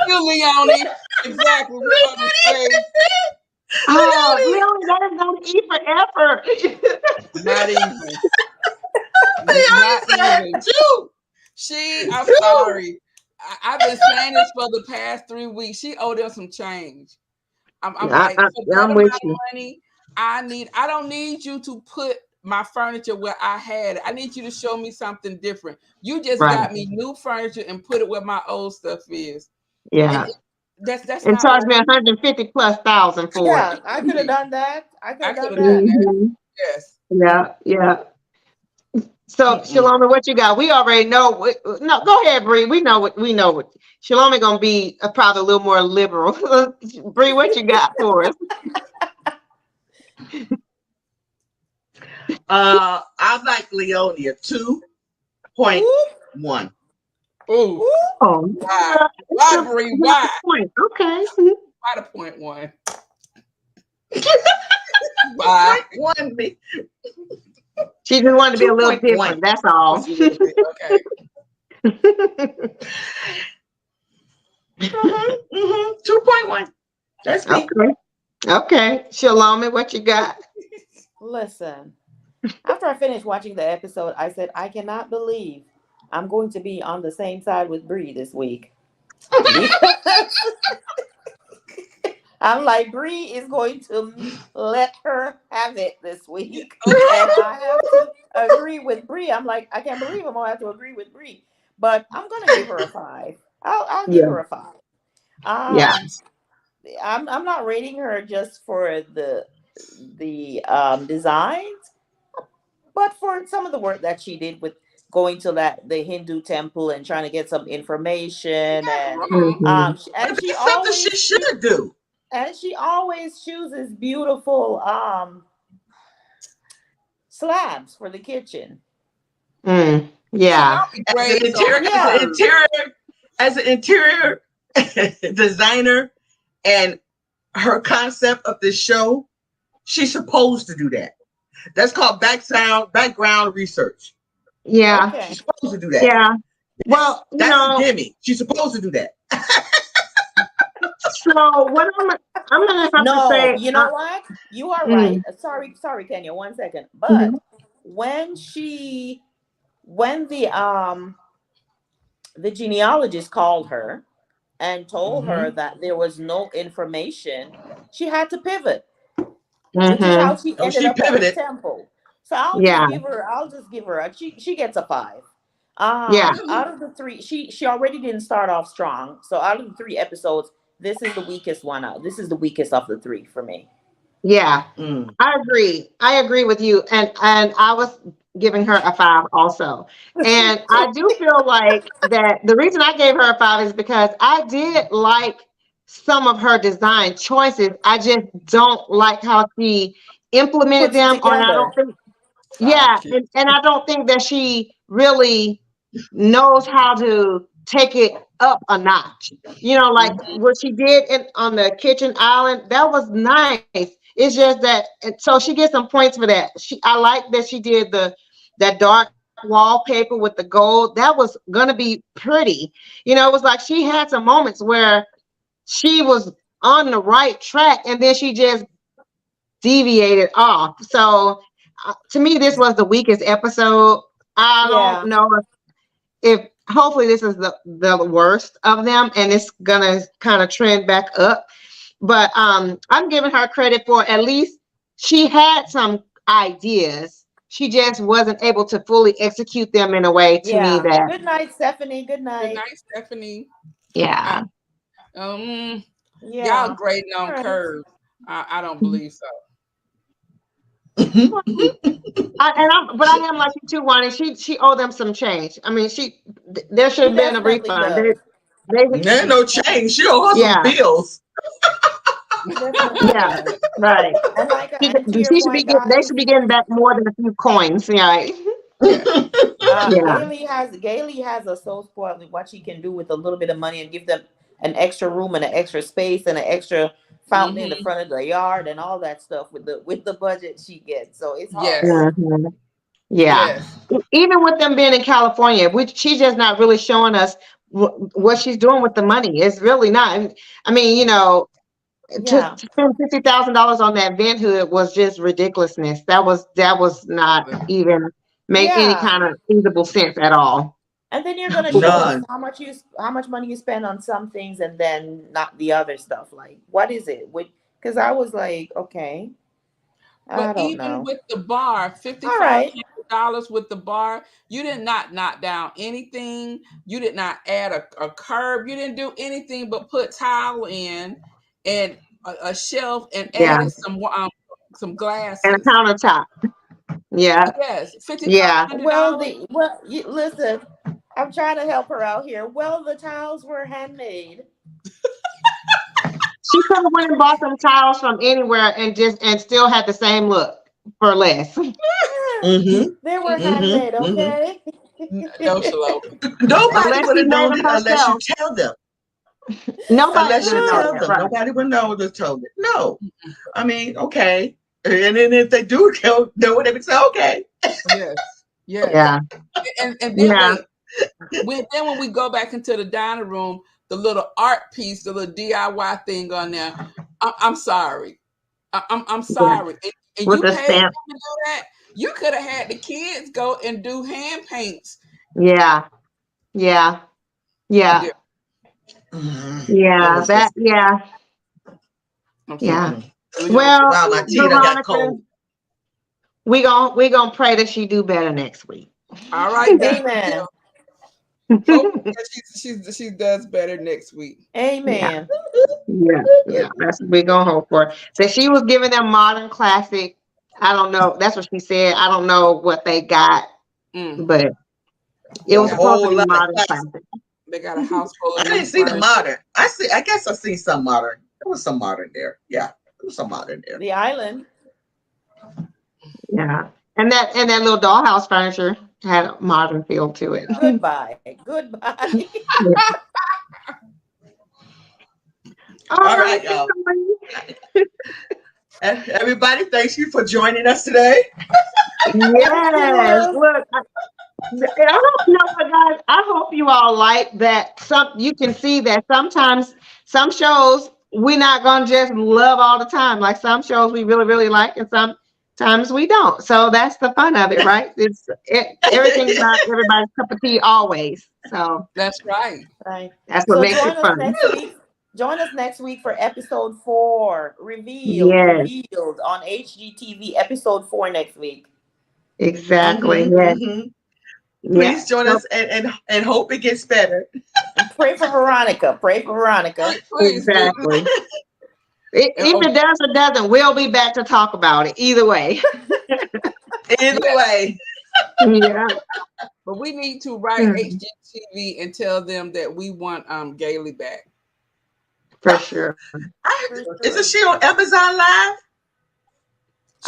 you, Leonie. Exactly. Leonie, that is not E for effort. Not even. Not even. I'm sorry. I've been saying this for the past 3 weeks. She owed them some change. I'm like, for that amount of money, I don't need you to put my furniture where I had it. I need you to show me something different. You just got me new furniture and put it where my old stuff is. Yeah. And that's and not charge me $150,000+ for it. I could have done that. I could have done that. Yes. Yeah. So Shalomie, what you got? We already know. No, go ahead, Bree. We know what Shalomie gonna be probably a little more liberal. Bree, what you got for us? I like Leonie 2.1. Ooh. Oh, why, Bree? Why? Okay. Why the 0.1? Why? 0.1. She just wanted to be a little different. That's all. Okay. 2.1. That's me. Okay. Shalomie, what you got? Listen, after I finished watching the episode, I said, I cannot believe I'm going to be on the same side with Bree this week. I'm like, Bree is going to let her have it this week. Okay. And I have to agree with Bree. I'm like, I can't believe I'm gonna have to agree with Bree. But I'm gonna give her a 5. I'll give Yeah. her a 5. Yeah. Um I'm not rating her just for the designs, but for some of the work that she did with going to the Hindu temple and trying to get some information, and Wrong. Mhm. But that's something she should do. she always chooses beautiful slabs for the kitchen. She Yeah. don't be grazed on Yeah. As an interior designer, and her concept of this show, she's supposed to do that. That's called background research. Yeah. Okay. She's supposed to do that. Yeah. Well, That's a gimme. She's supposed to do that. so what I'm gonna have to No, say, you know what? You are right. mm, Sorry, Kenya, 1 second. But mhm, when the genealogist called her and told her that there was no information, she had to pivot, which is how mhm, she Oh, ended she up at the pivoted. temple. So yeah, I'll just give her she gets a 5. yeah, Out of the 3, she already didn't start off strong. So out of the 3 episodes, this is the weakest one out. This is the weakest of the 3 for me. yeah. Mm. I agree with you, and I was giving her a 5 also. And I do feel like that the reason I gave her a 5 is because I did like some of her design choices. I just don't like how she implemented Puts it them, or and I together. don't think. Yeah, Got you. and I don't think that she really knows how to take it up a notch. Like what she did on the kitchen island, that was nice. It's just that, and so she gets some points for that. I like that she did that dark wallpaper with the gold. That was gonna be pretty. It was like she had some moments where she was on the right track, and then she just deviated off. So to me, this was the weakest episode. I don't Yeah. know if hopefully this is the worst of them, and it's gonna kind of trend back up. But I'm giving her credit for at least she had some ideas. She just wasn't able to fully execute them in a way to me Yeah. that, Good night, Stephanie. Good Good night. night, Stephanie. I, yeah. y'all Yeah. grading All on right. curves. I don't believe so. But I am like you too, Wani. She owed them some change. I mean, there should She have been a definitely refund. does. There ain't no change. She owe her some Yeah, bills. She definitely yeah, does. right. And to your point, They should guys, be getting back more than a few coins. Yeah, right. Yes. Yeah. Gailey has us so spoiled with what she can do with a little bit of money and give them an extra room and an extra space and an extra fountain in the Mm-hmm. front of the yard and all that stuff with the budget she gets. So it's hard. Yes. Mhm. Yeah. Yes. Even with them being in California, which she's just not really showing us what she's doing with the money. It's really not. I mean, to Yeah. spend $50,000 on that vent hood was just ridiculousness. That was not even make any Yeah. kind of feasible sense at all. And then you're gonna show us None. how much money you spend on some things and then not the other stuff. Like, what is it? Because I was like, okay, But I don't even know. with the bar, All $5,500 right. with the bar, you did not knock down anything. You did not add a curb. You didn't do anything but put tile in and a shelf and Yeah. added some And a glasses. countertop. Yeah. Yes, fifty five Yeah. hundred Well, dollars. listen, I'm trying to help her out here. Well, the tiles were handmade. She could have went and bought some tiles from anywhere and still had the same look for less. Mm-hmm. They were handmade, Mm-hmm. Mm-hmm. okay? No, Shalom. Nobody Unless would she have made known them it unless you herself. tell them. Nobody's Unless you gonna know tell that, them. right? Nobody would know to told it. No. I mean, okay. And then if they do know it, they would say, okay. Yes, yes. Yeah. And then Yeah. when we go back into the dining room, the little art piece, the little DIY thing on there. I'm sorry. I'm Yeah. sorry. And With you the paid them stamp. to do that. You could have had the kids go and do hand paints. Yeah. Yeah. Yeah. Yeah. Mhm. It Yeah. was just, Yeah. I'm Yeah. sorry. Well, Wow, my teeth I got Veronica, cold. we gonna pray that she do better next week. All right, Amen. hope that she does better next week. Amen. Yeah, that's what we gonna hope for. That she was giving them modern classic. I don't know. That's what she said. I don't know what they got, but it A was supposed to whole be lot of modern classic. classic. They got a house full I of didn't new see the furniture. modern. I guess I see some modern. There was some modern there. Yeah, there was some modern there. The island. Yeah, and that little dollhouse furniture had a modern feel to it. Goodbye. Goodbye. All right, y'all. And everybody, thanks you for joining us today. Yes. Look, I hope you know what, guys. I hope you all like that. You can see that sometimes some shows we're not gonna just love all the time. Like some shows we really, really like, and sometimes we don't. So that's the fun of it, right? Everything's not everybody's cup of tea always. So That's right. Right. that's what So makes it join us fun. next week. Join us next week for episode 4. Yes, Revealed on HGTV. Episode 4 next week. exactly. Yes. Please join So, us and hope it gets better. And pray for Veronica. Pray for Veronica. Please do. exactly. If it does or doesn't, we'll be back to talk about it. Either way. Either way. Yeah. But we need to write HGTV and tell them that we want Gailey back. For sure. Isn't she on Amazon Live?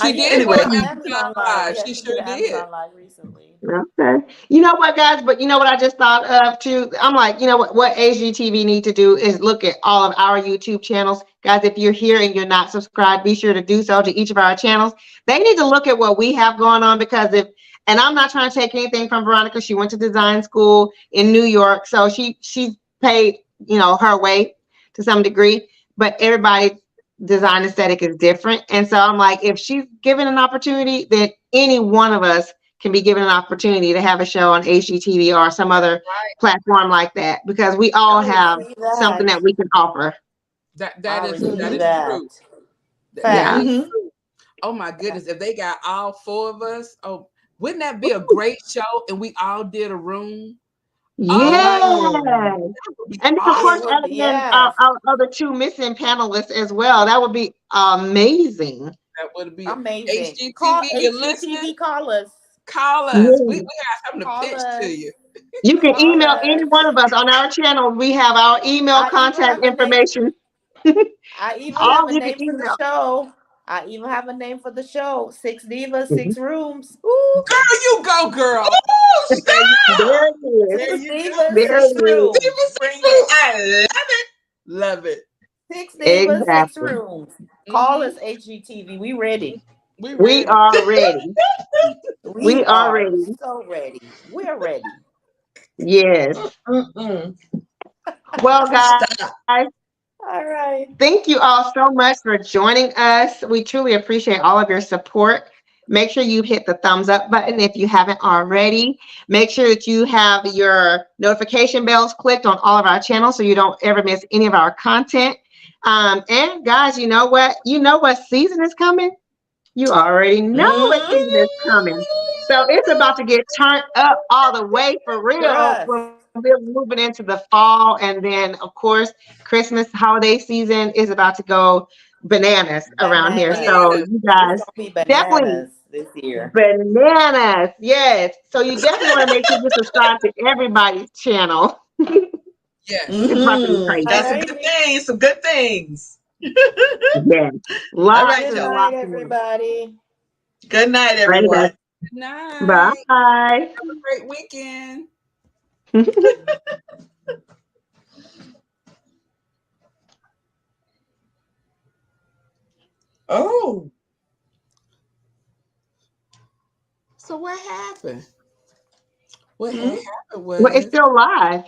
She did anyway. go on Amazon Live. Yeah, She did sure an did. Amazon Live recently. Okay. You know what, guys? But you know what I just thought of too? I'm like, you know what HGTV need to do is look at all of our YouTube channels. Guys, if you're here and you're not subscribed, be sure to do so to each of our channels. They need to look at what we have going on because and I'm not trying to take anything from Veronica. She went to design school in New York. So she paid, her way to some degree. But everybody design aesthetic is different. And so I'm like, if she's given an opportunity, then any one of us can be given an opportunity to have a show on HGTV or some other platform like that, because we all have something that we can offer. That is true. Yeah. True. Oh my goodness. If they got all 4 of us, wouldn't that be a great show? And we all did a room. Yes. Oh, and of course, adding in our other 2 missing panelists as well. That would be amazing. That would be amazing. HGTV, you're HGTV, listening? call us. Call us. Yes. We have something to pitch to you. You can email any one of us on our channel. We have our email contact information. I even have a name for the show. I even have a name for the show. 6 Divas, 6 Rooms. Ooh. Girl, you go, girl. There it is. 6 Divas, 6 Rooms. I love it. 6 Divas, Exactly. 6 Rooms. Call us HGTV. We ready. We are ready. We are ready. So ready. We're ready. Yes. Well, guys. All right. Thank you all so much for joining us. We truly appreciate all of your support. Make sure you hit the thumbs up button if you haven't already. Make sure that you have your notification bells clicked on all of our channels so you don't ever miss any of our content. And guys, you know what? You know what season is coming? You already know what season is coming. So it's about to get turned up all the way for real. We're moving into the fall, and then of course Christmas holiday season is about to go bananas around here. So you guys definitely this year. Bananas, yes. So you definitely want to make sure you subscribe to everybody's channel. Yes. Got some good things. Some good things. Yes. Good night, everybody. Good night, everyone. Good night. Bye. Have a great weekend. Oh. So what happened? What happened was... Well, it's still live.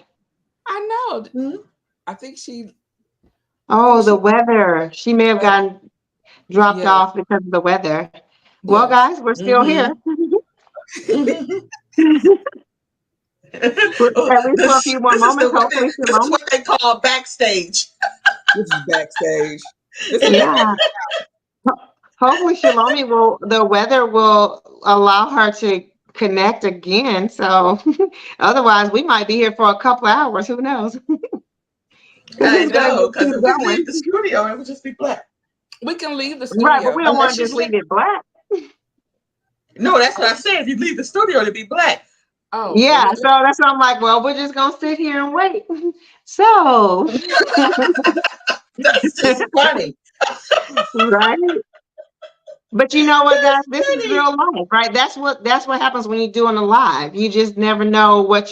I know. I think she... the weather. She may have gotten dropped off because of the weather. Well, guys, we're still here. At least for a few more moments, hopefully. This is what they call backstage. This is backstage. Yeah. Hopefully the weather will allow her to connect again. So otherwise we might be here for a couple of hours. Who knows? I It's gonna know, because keep if we going. leave the studio, it would just be black. We can leave the Right, but studio. we don't want Unless to you just say, leave it black. no, that's what I said. If you leave the studio, it'd be black. Oh, Yeah, well, so that's why I'm like, well, we're just gonna sit here and wait. So That's just funny. right. But you know what, guys? That's This is funny. real life, right? That's what happens when you're doing a live. You just never know what you're